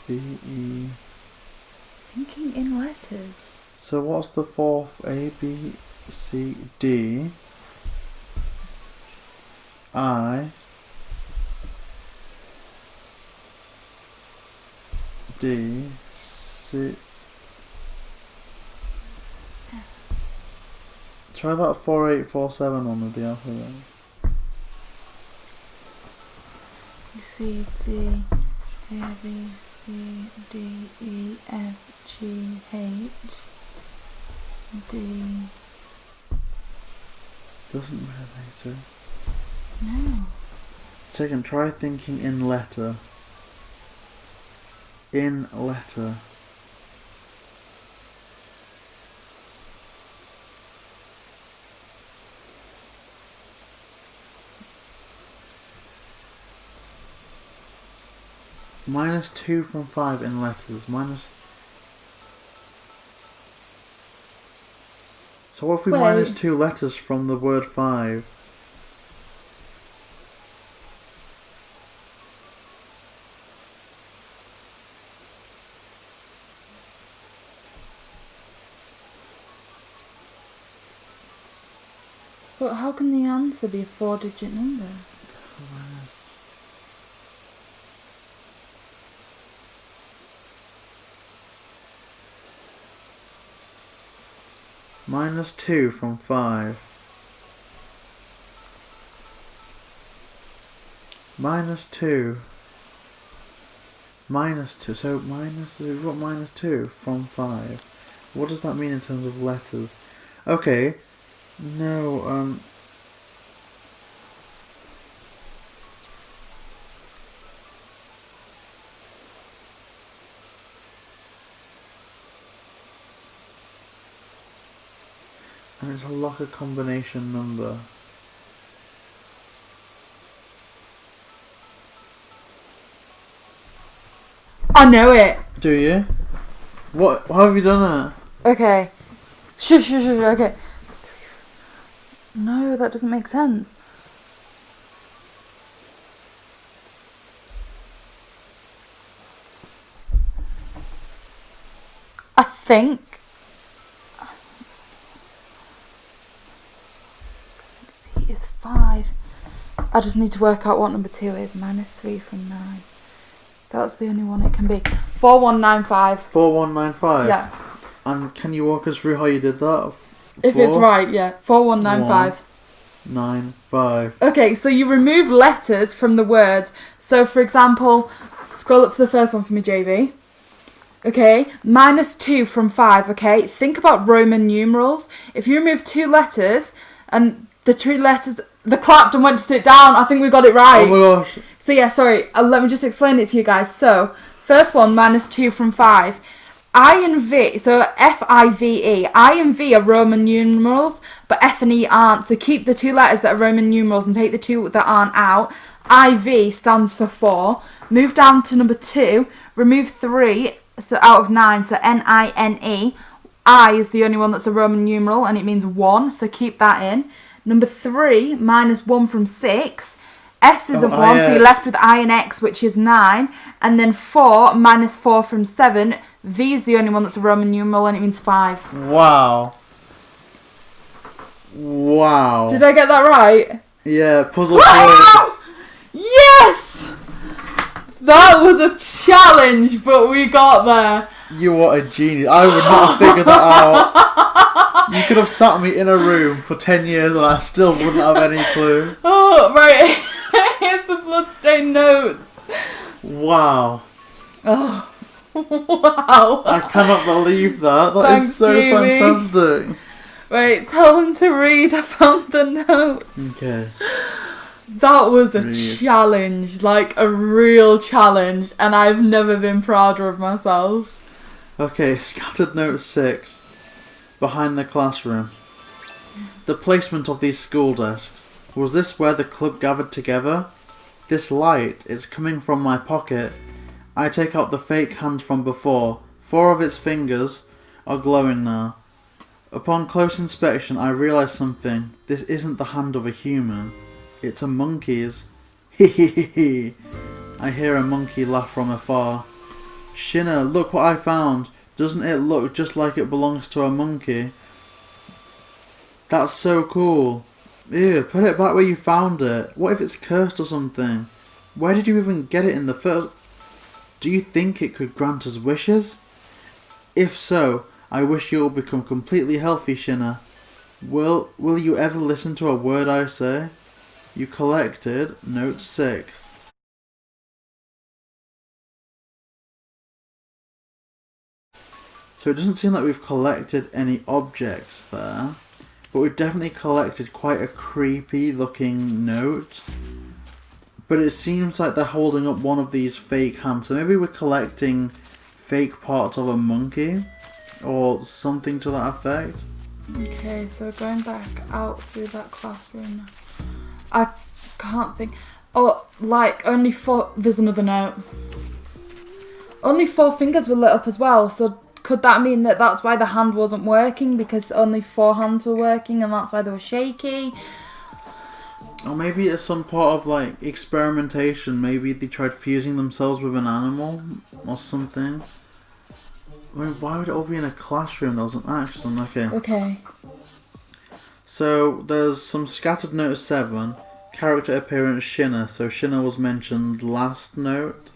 BE. Thinking in letters. So what's the fourth? A, B, C, D, I, D, C. Try that 4847 one with the alphabet. C, D, A, B, C, D, E, F, G, H, D. Doesn't relate to. No. Second, try thinking in letter. In letter. -2 from 5 in letters. So what if we Wait. minus 2 letters from the word 5? But how can the answer be a 4-digit number? Minus 2 from 5. Minus 2. Minus 2. So we've got minus 2 from 5. What does that mean in terms of letters? Okay. No, and it's a locker combination number. I know it. Do you? What? How have you done it? Okay. Shush. Okay. No, that doesn't make sense. I think. It's 5. I just need to work out what number 2 is. Minus 3 from 9. That's the only one it can be. 4195. 4195? Yeah. And can you walk us through how you did that? If it's right, yeah. 4195. 95. Okay, so you remove letters from the words. So, for example, scroll up to the first one for me, JV. Okay, minus 2 from 5, okay? Think about Roman numerals. If you remove 2 letters, and the 2 letters, the clapped and went to sit down, I think we got it right. Oh my gosh. So yeah, sorry, let me just explain it to you guys. So, first one, minus 2 from 5. I and V, so F-I-V-E. I and V are Roman numerals, but F and E aren't. So keep the 2 letters that are Roman numerals and take the 2 that aren't out. IV stands for 4. Move down to number 2. Remove 3 so out of 9, so N-I-N-E. I is the only one that's a Roman numeral, and it means 1, so keep that in. Number 3, minus 1 from 6. S isn't 1, so you're left with I and X, which is 9. And then 4, minus 4 from 7. V is the only one that's a Roman numeral, and it means 5. Wow. Wow. Did I get that right? Yeah, puzzle quiz. Yes! That was a challenge, but we got there. You are a genius. I would not have figured that out. You could have sat me in a room for 10 years and I still wouldn't have any clue. Oh, right. Here's the bloodstained notes. Wow. Oh, wow. I cannot believe that. That Thanks, is so Jamie. fantastic. Wait, tell them to read. I found the notes. Okay. That was a Read. challenge, like a real challenge, and I've never been prouder of myself. Okay, scattered note 6. Behind the classroom. The placement of these school desks. Was this where the club gathered together? This light is coming from my pocket. I take out the fake hand from before. 4 of its fingers are glowing now. Upon close inspection, I realise something. This isn't the hand of a human. It's a monkey's. Hehehehe. I hear a monkey laugh from afar. Shinna, look what I found. Doesn't it look just like it belongs to a monkey? That's so cool. Ew, put it back where you found it. What if it's cursed or something? Where did you even get it in the first... Do you think it could grant us wishes? If so, I wish you'll become completely healthy, Shinna. Will you ever listen to a word I say? You collected note 6. So it doesn't seem like we've collected any objects there, but we've definitely collected quite a creepy looking note. But it seems like they're holding up one of these fake hands, so maybe we're collecting fake parts of a monkey or something to that effect. Okay, so going back out through that classroom now. I can't think. Oh, like only 4. There's another note. Only 4 fingers were lit up as well, so could that mean that that's why the hand wasn't working, because only 4 hands were working and that's why they were shaky? Or maybe it's some part of like experimentation. Maybe they tried fusing themselves with an animal or something. I mean, why would it all be in a classroom? That was an accident. Okay. So there's some scattered note 7. Character appearance Shinna. So Shinna was mentioned last note.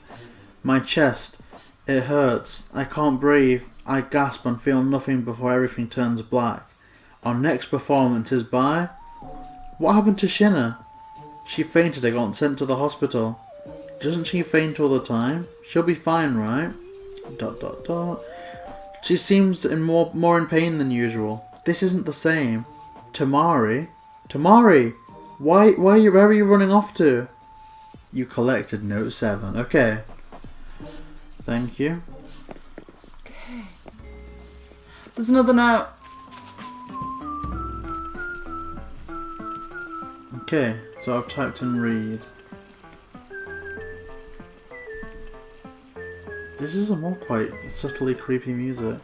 My chest. It hurts. I can't breathe. I gasp and feel nothing before everything turns black. Our next performance is by... What happened to Shinna? She fainted and got sent to the hospital. Doesn't she faint all the time? She'll be fine, right? ... She seems more in pain than usual. This isn't the same. Tamari? Tamari! Where are you running off to? You collected note 7. Okay. Thank you. Okay. There's another note. Okay, so I've typed in read. This is a more quite subtly creepy music.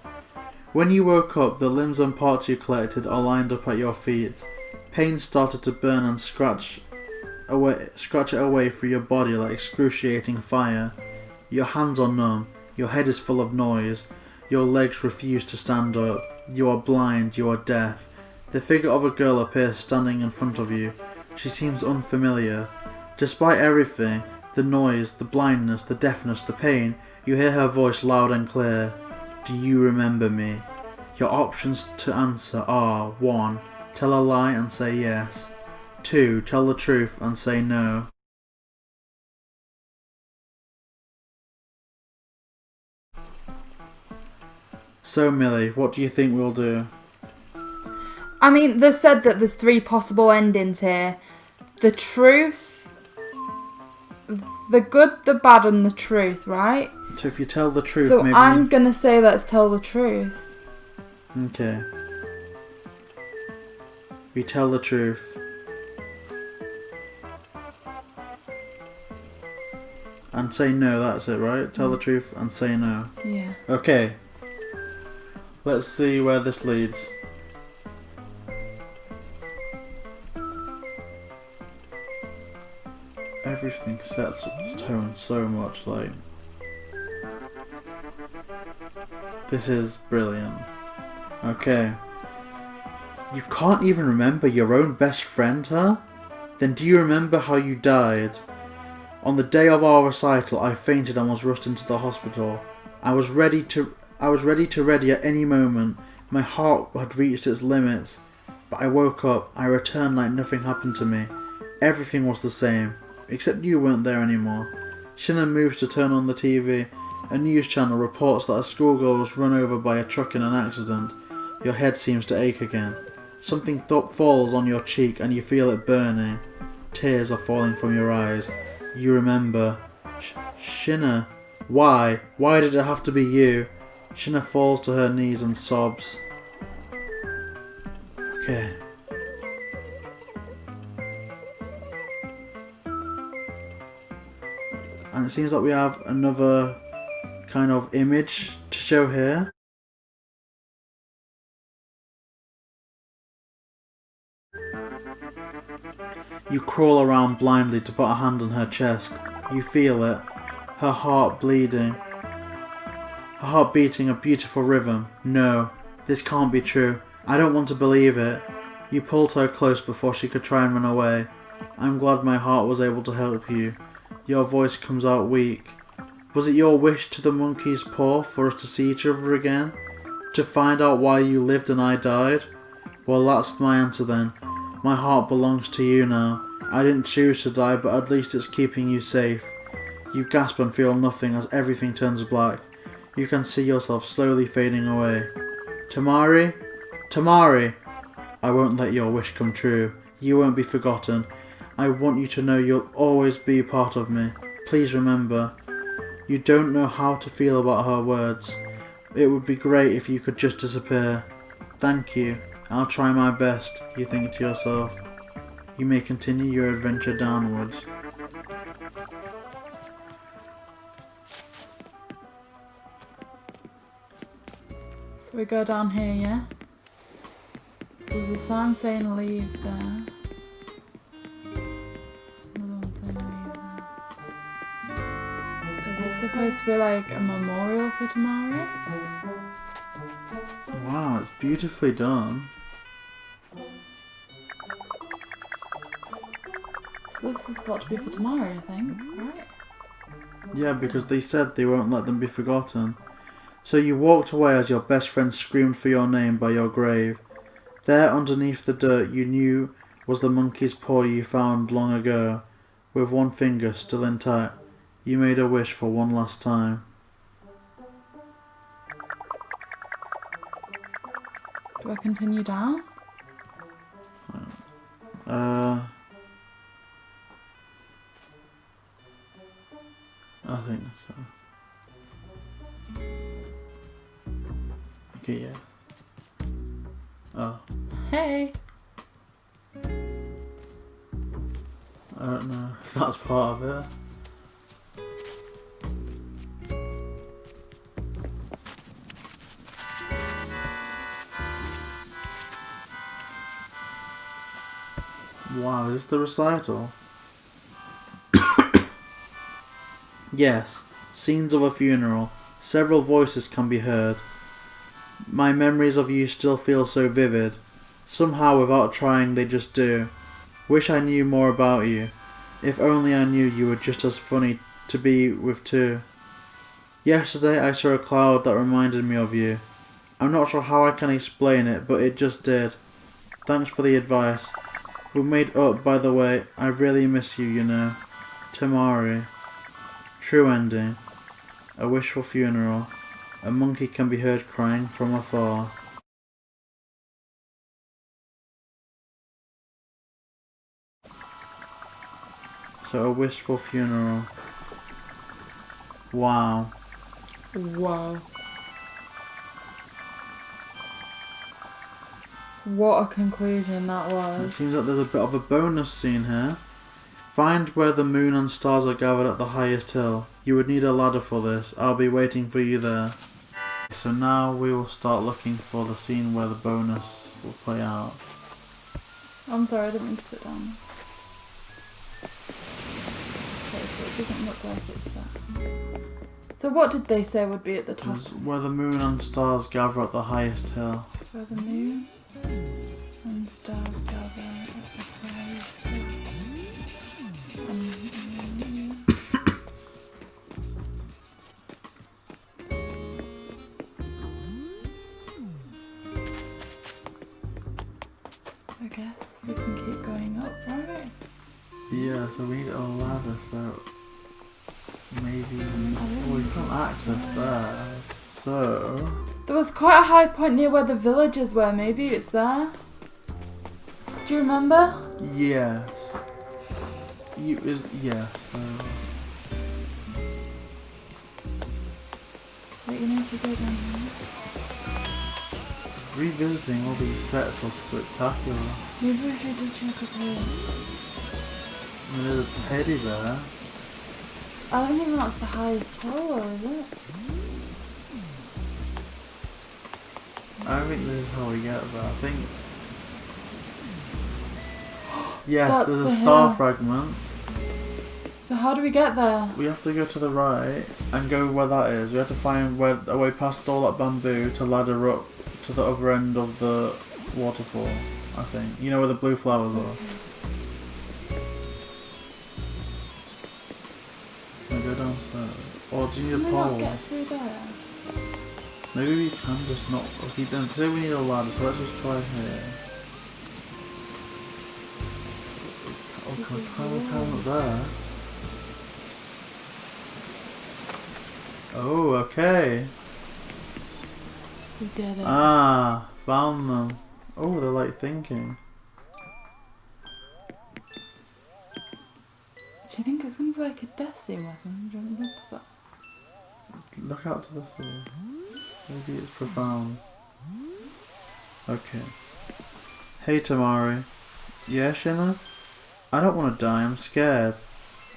When you woke up, the limbs and parts you collected are lined up at your feet. Pain started to burn and scratch it away through your body like excruciating fire. Your hands are numb, your head is full of noise, your legs refuse to stand up, you are blind, you are deaf. The figure of a girl appears standing in front of you. She seems unfamiliar. Despite everything, the noise, the blindness, the deafness, the pain, you hear her voice loud and clear. Do you remember me? Your options to answer are 1. Tell a lie and say yes. 2. Tell the truth and say no. So Millie, what do you think we'll do? I mean, they said that there's 3 possible endings here. The truth, the good, the bad, and the truth, right? So if you tell the truth, so maybe... I'm gonna say let's tell the truth. Okay. We tell the truth. And say no, that's it, right? Tell the truth and say no. Yeah. Okay. Let's see where this leads. Everything sets up its tone so much, like... This is brilliant. Okay. You can't even remember your own best friend, huh? Then do you remember how you died? On the day of our recital, I fainted and was rushed into the hospital. I was ready to ready at any moment. My heart had reached its limits. But I woke up. I returned like nothing happened to me. Everything was the same. Except you weren't there anymore. Shinna moves to turn on the TV. A news channel reports that a schoolgirl was run over by a truck in an accident. Your head seems to ache again. Something falls on your cheek and you feel it burning. Tears are falling from your eyes. You remember. Shinna. Why? Why did it have to be you? Shinna falls to her knees and sobs. Okay. And it seems like we have another kind of image to show here. You crawl around blindly to put a hand on her chest. You feel it. Her heart bleeding. Her heart beating a beautiful rhythm. No, this can't be true. I don't want to believe it. You pulled her close before she could try and run away. I'm glad my heart was able to help you. Your voice comes out weak. Was it your wish to the monkey's paw for us to see each other again? To find out why you lived and I died? Well, that's my answer then. My heart belongs to you now. I didn't choose to die, but at least it's keeping you safe. You gasp and feel nothing as everything turns black. You can see yourself slowly fading away. Tamari? Tamari! I won't let your wish come true. You won't be forgotten. I want you to know you'll always be part of me. Please remember. You don't know how to feel about her words. It would be great if you could just disappear. Thank you. I'll try my best, you think to yourself. You may continue your adventure downwards. So we go down here, yeah? So there's a sign saying leave there. There's another one saying leave there. Is this supposed to be like a memorial for Tamari? Wow, it's beautifully done. So this has got to be for Tamari, I think, right? Yeah, because they said they won't let them be forgotten. So you walked away as your best friend screamed for your name by your grave. There underneath the dirt you knew was the monkey's paw you found long ago. With one finger still intact, you made a wish for one last time. Do I continue down? I think so. Okay, yes. Oh, Hey! I don't know if that's part of it. Wow, is this the recital? Yes, scenes of a funeral. Several voices can be heard. My memories of you still feel so vivid. Somehow, without trying, they just do. Wish I knew more about you. If only I knew you were just as funny to be with too. Yesterday I saw a cloud that reminded me of you. I'm not sure how I can explain it, but it just did. Thanks for the advice. We made up, by the way. I really miss you, you know. Tamari. True ending. A wishful funeral. A monkey can be heard crying from afar. So a wishful funeral. Wow. Wow. What a conclusion that It was. seems like there's a bit of a bonus scene here. Find where the moon and stars are gathered at the highest hill. You would need a ladder for this. I'll be waiting for you there. So now we will start looking for the scene where the bonus will play out. I'm sorry, I didn't mean to sit down. Okay, so it doesn't look like it's that. So what did they say would be at the top? It's where the moon and stars gather at the highest hill. Where the moon and stars gather at the highest hill. I guess we can keep going up, right? Yeah, so we need a ladder, so maybe we can't access that. So There was quite a high point near where the villagers were. Maybe it's there. Do you remember? yes, yeah. So Wait, you need to go down here. revisiting all these sets are spectacular. Maybe we should just check up here. I mean, there's a teddy bear. I don't even know that's the highest hill, or is it? I don't think this is how we get there. I think yes, That's there's a the star hill. fragment. So how do we get there? We have to go to the right and go where that is. We have to find where a way past all that bamboo to ladder up to the other end of the waterfall. I think you know where the blue flowers are. Can we go downstairs? Or do you need a Can we not pole? get through there? Maybe we can just not keep them. Say we need a ladder, so let's just try here. Oh, can we climb up there? Oh, okay. We did it. Ah, found them. Oh, they're like thinking. Do you think it's going to be like a death scene or something? Do you want to look for that? Look out to the sea. Maybe it's profound. Okay. Hey, Tamari. Yeah, Shinna? I don't want to die, I'm scared.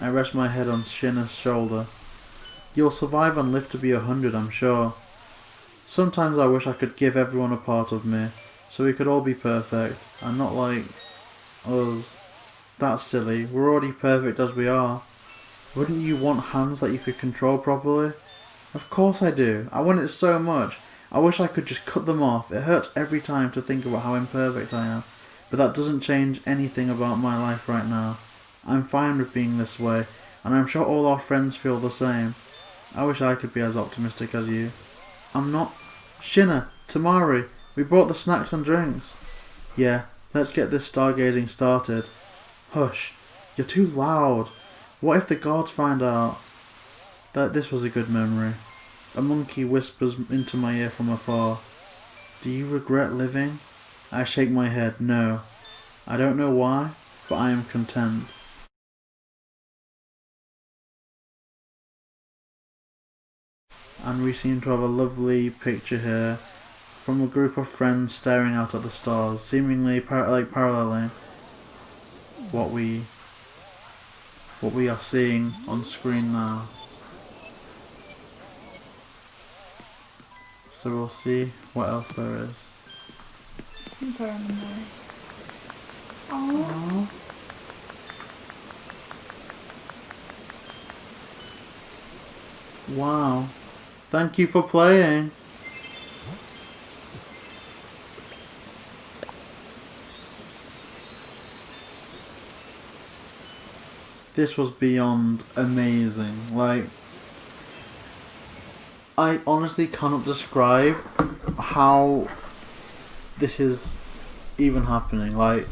I rest my head on Shinna's shoulder. You'll survive and live to be 100, I'm sure. Sometimes I wish I could give everyone a part of me, so we could all be perfect, and not like us. That's silly. We're already perfect as we are. Wouldn't you want hands that you could control properly? Of course I do. I want it so much. I wish I could just cut them off. It hurts every time to think about how imperfect I am. But that doesn't change anything about my life right now. I'm fine with being this way, and I'm sure all our friends feel the same. I wish I could be as optimistic as you. I'm not. Shinna, Tamari, we brought the snacks and drinks. Yeah, let's get this stargazing started. Hush, you're too loud. What if the guards find out that this was a good memory? A monkey whispers into my ear from afar. Do you regret living? I shake my head. No. I don't know why, but I am content. And we seem to have a lovely picture here from a group of friends staring out at the stars, seemingly paralleling what we are seeing on screen now. So we'll see what else there is. I'm sorry, I'm in the way. Aww. Wow. Thank you for playing. This was beyond amazing. Like, I honestly cannot describe how this is even happening. Like,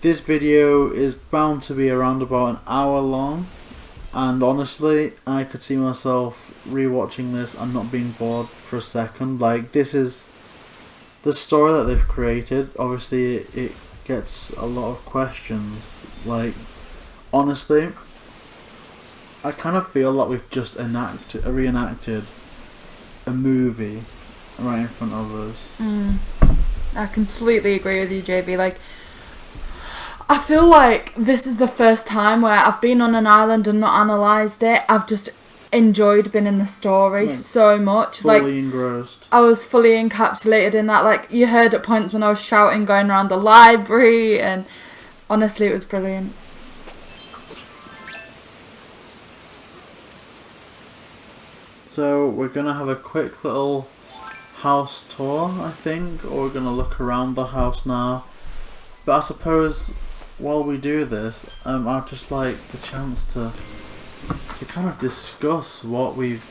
this video is bound to be around about an hour long, and honestly, I could see myself rewatching this and not being bored for a second. Like, this is the story that they've created. Obviously, it gets a lot of questions. Like, honestly, I kind of feel like we've just reenacted a movie right in front of us. I completely agree with you, JB. Like, I feel like this is the first time where I've been on an island and not analysed it. I've just enjoyed being in the story so much. Fully engrossed. I was fully encapsulated in that. Like, you heard at points when I was shouting going around the library, and honestly, it was brilliant. So we're going to have a quick little house tour, I think, or we're going to look around the house now. But I suppose while we do this, I'd just like the chance to kind of discuss what we've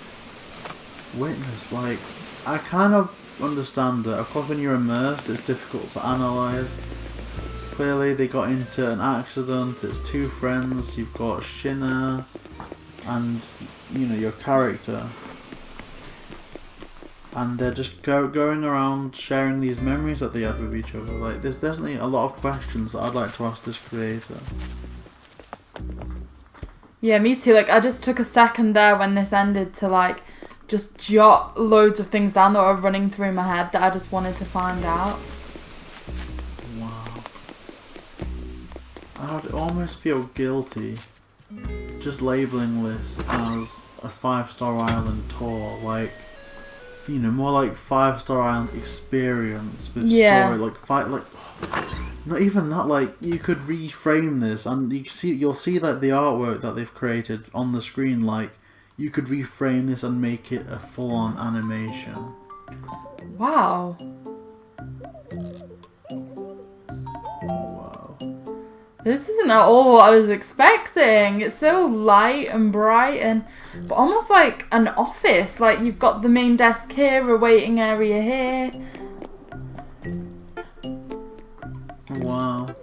witnessed. Like, I kind of understand it. Of course, when you're immersed, it's difficult to analyse. Clearly, they got into an accident. It's two friends. You've got Shinna and, you know, your character. And they're just going around sharing these memories that they had with each other. Like, there's definitely a lot of questions that I'd like to ask this creator. Yeah, me too. Like, I just took a second there when this ended to, like, just jot loads of things down that were running through my head that I just wanted to find out. Wow. I'd almost feel guilty just labelling this as a 5-star island tour. Like, you know, more like 5-star island experience with story. Like, not even that. Like, you could reframe this, and you'll see that the artwork that they've created on the screen. Like, you could reframe this and make it a full-on animation. Wow. Wow. This isn't at all what I was expecting. It's so light and bright, and but almost like an office. Like, you've got the main desk here, a waiting area here. Wow.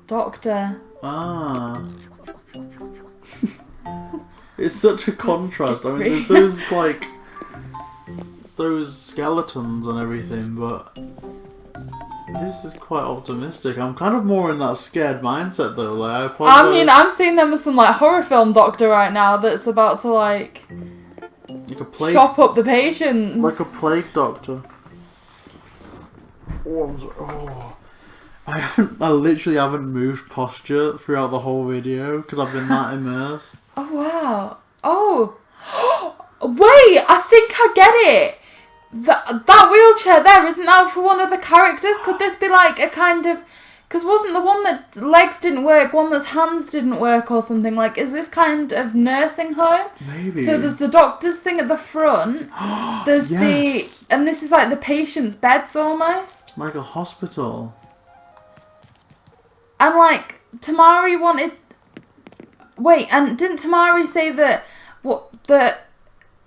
Doctor. Ah. It's such a contrast. I mean, there's those, like, those skeletons and everything, but this is quite optimistic. I'm kind of more in that scared mindset, though. Like, I mean, I'm seeing them as some, like, horror film doctor right now that's about to, like a plague, chop up the patients. like a plague doctor. Oh, I literally haven't moved posture throughout the whole video because I've been that immersed. Oh wow. Oh. Wait, I think I get it. That wheelchair there, isn't that for one of the characters? Could this be like a kind of... Because wasn't the one that legs didn't work, one that's hands didn't work or something? Like, is this kind of nursing home? Maybe. So there's the doctor's thing at the front. There's Yes. and this is like the patient's beds almost. Like a hospital. And like, Tamari wanted... Wait, and didn't Tamari say that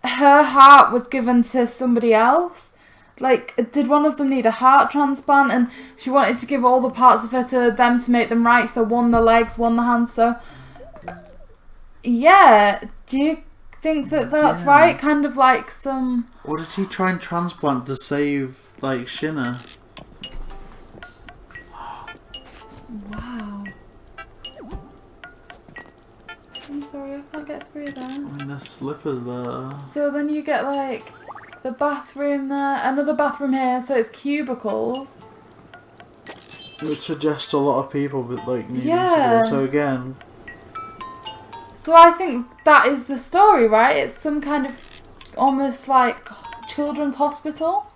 her heart was given to somebody else? Like, did one of them need a heart transplant? And she wanted to give all the parts of her to them to make them right. So one the legs, one the hands. So, yeah. Do you think that that's right? Kind of like some... Or did he try and transplant to save, like, Shinna? Wow. I'm sorry, I can't get through there. I mean, there's slippers there. So then you get like the bathroom there, another bathroom here, so it's cubicles. Which suggests a lot of people that, like, needing Yeah. to go. So again... So I think that is the story, right? It's some kind of almost like children's hospital.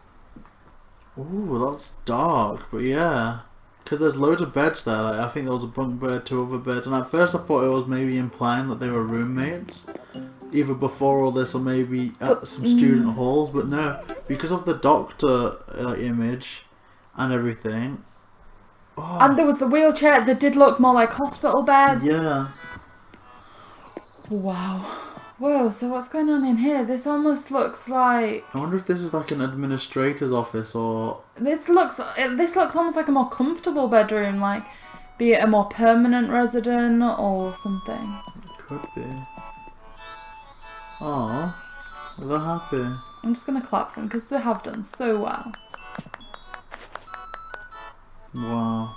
Ooh, that's dark, but yeah. Because there's loads of beds there. Like, I think there was a bunk bed, 2 other beds, and at first I thought it was maybe implying that they were roommates, either before all this or maybe at some student halls. But no, because of the doctor image and everything. Oh, And there was the wheelchair that did look more like hospital beds. yeah. Wow. Whoa, so what's going on in here? This almost looks like... I wonder if this is like an administrator's office or... This looks almost like a more comfortable bedroom, like be it a more permanent resident or something. It could be. Oh, they're happy. I'm just gonna clap for them because they have done so well. Wow.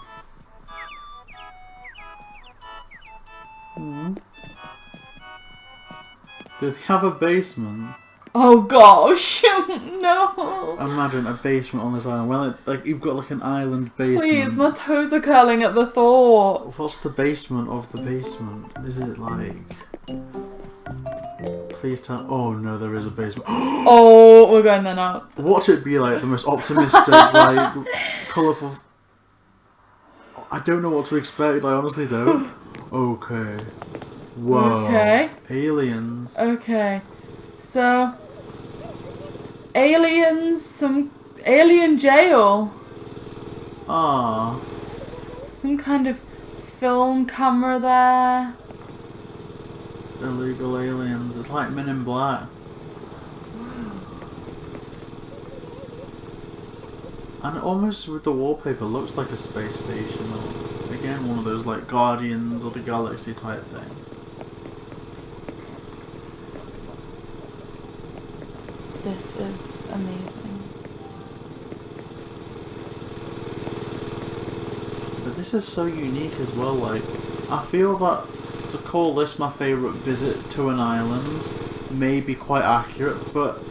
Do they have a basement? Oh gosh, no! Imagine a basement on this island. Well, like you've got like an island basement. Please, my toes are curling at the thought. What's the basement of the basement? Is it like? Please tell. Oh no, there is a basement. Oh, we're going there now. Watch it be like the most optimistic, like colourful. I don't know what to expect. I honestly don't. Okay. Whoa. Okay. Aliens. Okay. So, aliens, some alien jail. Ah. Some kind of film camera there. Illegal aliens. It's like Men in Black. And almost with the wallpaper looks like a space station or again one of those like Guardians of the Galaxy type thing. This is amazing. But this is so unique as well, like I feel that to call this my favourite visit to an island may be quite accurate, but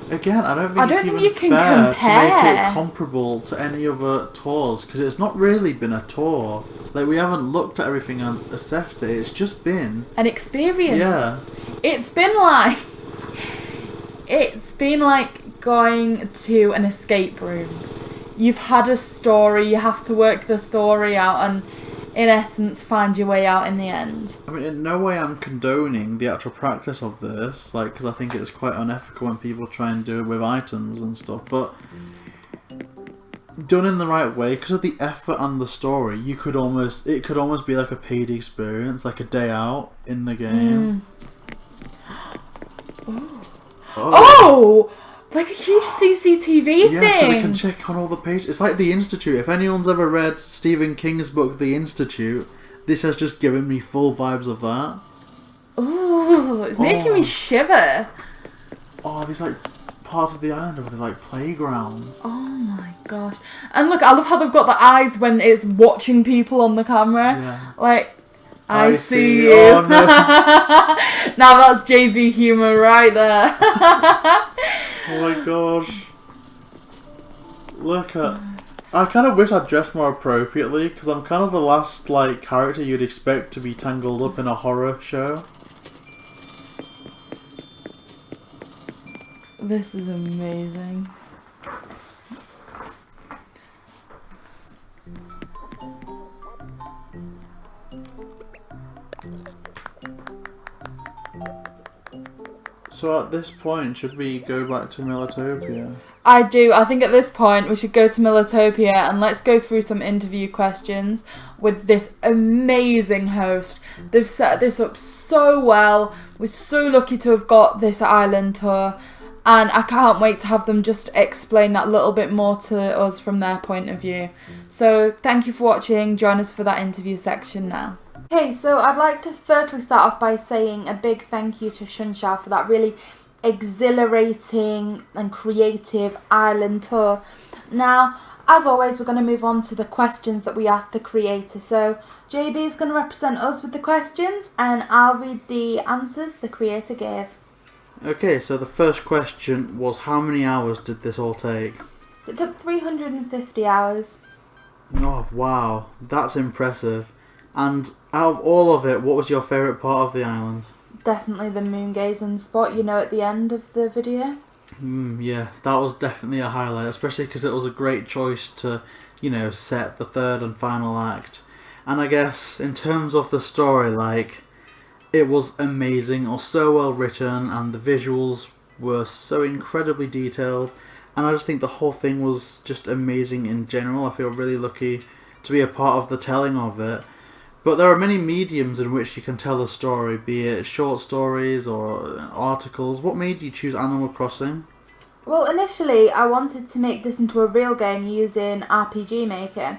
again, I don't think it's even you can fair to make compare. it comparable to any other tours, because it's not really been a tour. Like, we haven't looked at everything and assessed it, it's just been... An experience. Yeah. It's been like... It's been like going to an escape rooms. You've had a story, you have to work the story out and, in essence, find your way out in the end. I mean, in no way I'm condoning the actual practice of this, like, because I think it's quite unethical when people try and do it with items and stuff, but done in the right way, because of the effort and the story, it could almost be like a paid experience, like a day out in the game. Oh! Like a huge CCTV Yeah, thing! so they can check on all the pages. It's like The Institute. If anyone's ever read Stephen King's book, The Institute, this has just given me full vibes of that. Ooh, it's making me shiver. Oh, these like parts of the island where they're like playgrounds. Oh my gosh. And look, I love how they've got the eyes when it's watching people on the camera. Yeah. Like, I see you. Oh, no. Now that's JV humour right there. Oh my gosh. Look at... I kind of wish I'd dressed more appropriately, because I'm kind of the last, like, character you'd expect to be tangled up in a horror show. This is amazing. So at this point, should we go back to Militopia? I do. I think at this point we should go to Militopia and let's go through some interview questions with this amazing host. They've set this up so well. We're so lucky to have got this island tour, and I can't wait to have them just explain that little bit more to us from their point of view. So thank you for watching. Join us for that interview section now. Okay, so I'd like to firstly start off by saying a big thank you to Shunshao for that really exhilarating and creative island tour. Now, as always, we're going to move on to the questions that we asked the creator. So JB is going to represent us with the questions and I'll read the answers the creator gave. Okay, so the first question was, how many hours did this all take? So it took 350 hours. Oh, wow. That's impressive. And out of all of it, what was your favourite part of the island? Definitely the moon gazing spot, you know, at the end of the video. Yeah, that was definitely a highlight, especially because it was a great choice to, you know, set the third and final act. And I guess, in terms of the story, like, it was amazing, or so well written, and the visuals were so incredibly detailed, and I just think the whole thing was just amazing in general. I feel really lucky to be a part of the telling of it. But there are many mediums in which you can tell a story, be it short stories or articles. What made you choose Animal Crossing? Well, initially I wanted to make this into a real game using RPG Maker,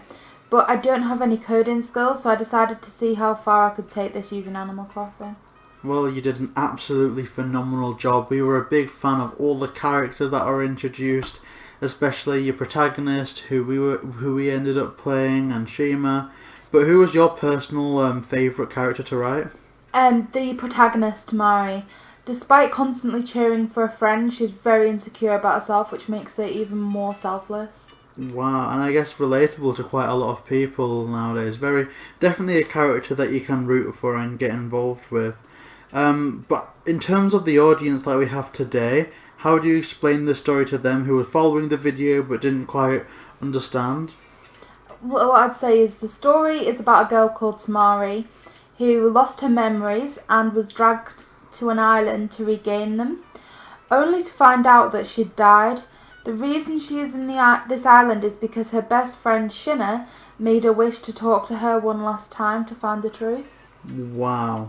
but I don't have any coding skills, so I decided to see how far I could take this using Animal Crossing. Well, you did an absolutely phenomenal job. We were a big fan of all the characters that were introduced, especially your protagonist, who we ended up playing, and Shima. But who was your personal favourite character to write? The protagonist, Tamari. Despite constantly cheering for a friend, she's very insecure about herself, which makes her even more selfless. Wow, and I guess relatable to quite a lot of people nowadays. Definitely a character that you can root for and get involved with. But in terms of the audience that we have today, how do you explain the story to them who were following the video but didn't quite understand? What I'd say is the story is about a girl called Tamari who lost her memories and was dragged to an island to regain them, only to find out that she'd died. The reason she is in this island is because her best friend Shinna made a wish to talk to her one last time to find the truth. Wow.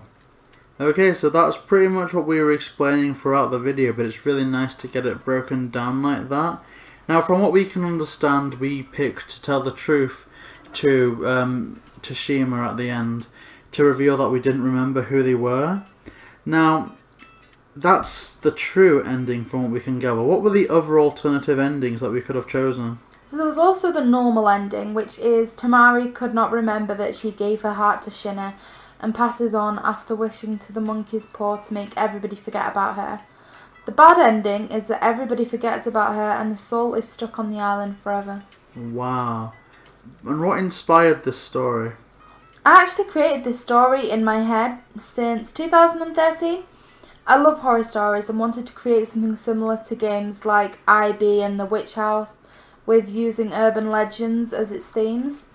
Okay, so that's pretty much what we were explaining throughout the video, but it's really nice to get it broken down like that. Now, from what we can understand, we picked to tell the truth to Shima at the end, to reveal that we didn't remember who they were. Now, that's the true ending from what we can gather. What were the other alternative endings that we could have chosen? So there was also the normal ending, which is Tamari could not remember that she gave her heart to Shinna and passes on after wishing to the monkey's paw to make everybody forget about her. The bad ending is that everybody forgets about her and the soul is stuck on the island forever. Wow. And what inspired this story? I actually created this story in my head since 2013. I love horror stories and wanted to create something similar to games like IB and The Witch House, with using urban legends as its themes.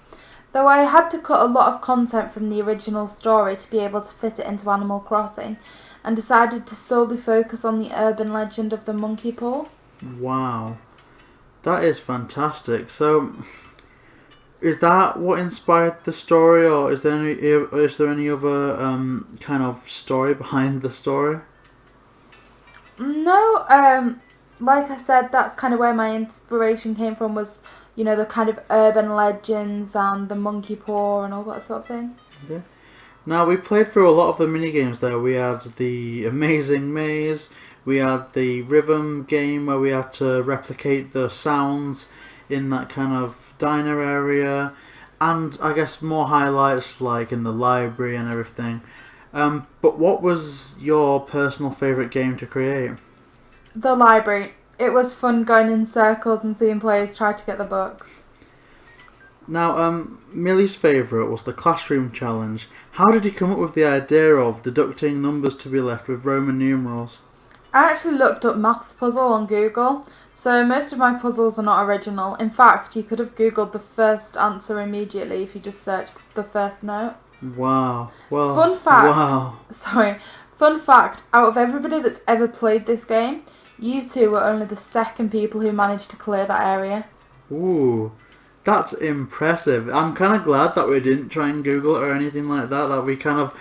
Though I had to cut a lot of content from the original story to be able to fit it into Animal Crossing, and decided to solely focus on the urban legend of the monkey paw. Wow. That is fantastic. So, is that what inspired the story, or is there any other kind of story behind the story? No, like I said, that's kind of where my inspiration came from, was, you know, the kind of urban legends and the monkey paw and all that sort of thing. Yeah. Now, we played through a lot of the mini-games there. We had the Amazing Maze, we had the Rhythm game where we had to replicate the sounds in that kind of diner area, and I guess more highlights like in the library and everything. But what was your personal favourite game to create? The library. It was fun going in circles and seeing players try to get the books. Now, Millie's favourite was the classroom challenge. How did he come up with the idea of deducting numbers to be left with Roman numerals? I actually looked up maths puzzle on Google, so most of my puzzles are not original. In fact, you could have Googled the first answer immediately if you just searched the first note. Wow. Well, Fun fact. Wow. Sorry. Fun fact, out of everybody that's ever played this game, you two were only the second people who managed to clear that area. Ooh. That's impressive. I'm kind of glad that we didn't try and Google it or anything like that, that we kind of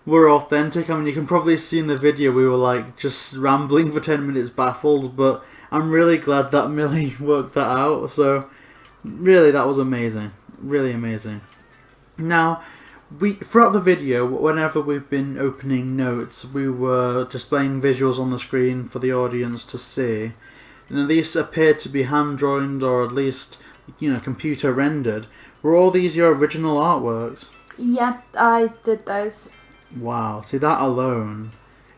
were authentic. I mean, you can probably see in the video we were like just rambling for 10 minutes baffled, but I'm really glad that Millie worked that out. So really, that was amazing. Really amazing. Now, throughout the video, whenever we've been opening notes, we were displaying visuals on the screen for the audience to see. And these appeared to be hand-drawn or at least, computer rendered. Were all these your original artworks? Yeah, I did those. Wow, see, that alone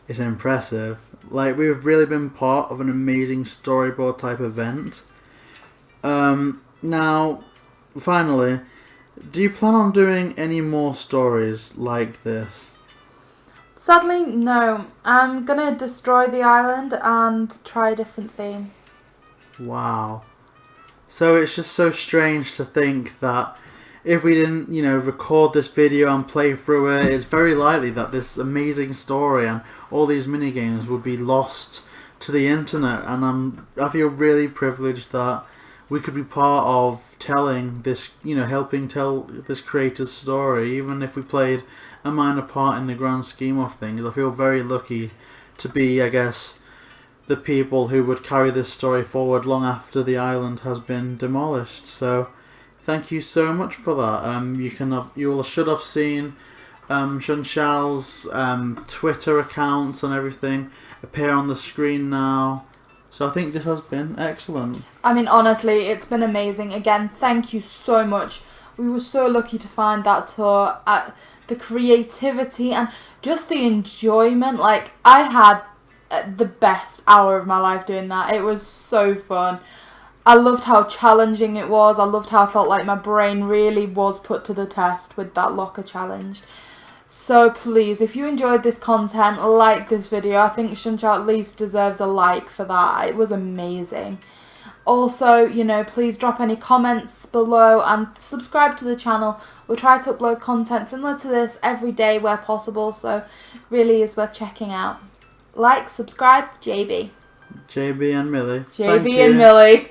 is impressive. Like, we've really been part of an amazing storyboard type event. Now, finally, do you plan on doing any more stories like this? Sadly, no. I'm gonna destroy the island and try a different theme. Wow. So it's just so strange to think that if we didn't, record this video and play through it, it's very likely that this amazing story and all these minigames would be lost to the internet. And I feel really privileged that we could be part of telling this, helping tell this creator's story, even if we played a minor part in the grand scheme of things. I feel very lucky to be, I guess, the people who would carry this story forward long after the island has been demolished. So thank you so much for that. You should have seen Shunshal's Twitter accounts and everything appear on the screen now. So I think this has been excellent. I mean, honestly, it's been amazing. Again, thank you so much. We were so lucky to find that tour. The creativity and just the enjoyment. Like, I had the best hour of my life doing that. It was so fun. I loved how challenging it was. I loved how I felt like my brain really was put to the test with that locker challenge. So please, if you enjoyed this content, like this video. I think Shunshao at least deserves a like for that. It was amazing. Also, please drop any comments below and subscribe to the channel. We'll try to upload content similar to this every day where possible, so really is worth checking out. Like, subscribe, JB. JB and Millie. JB and Millie.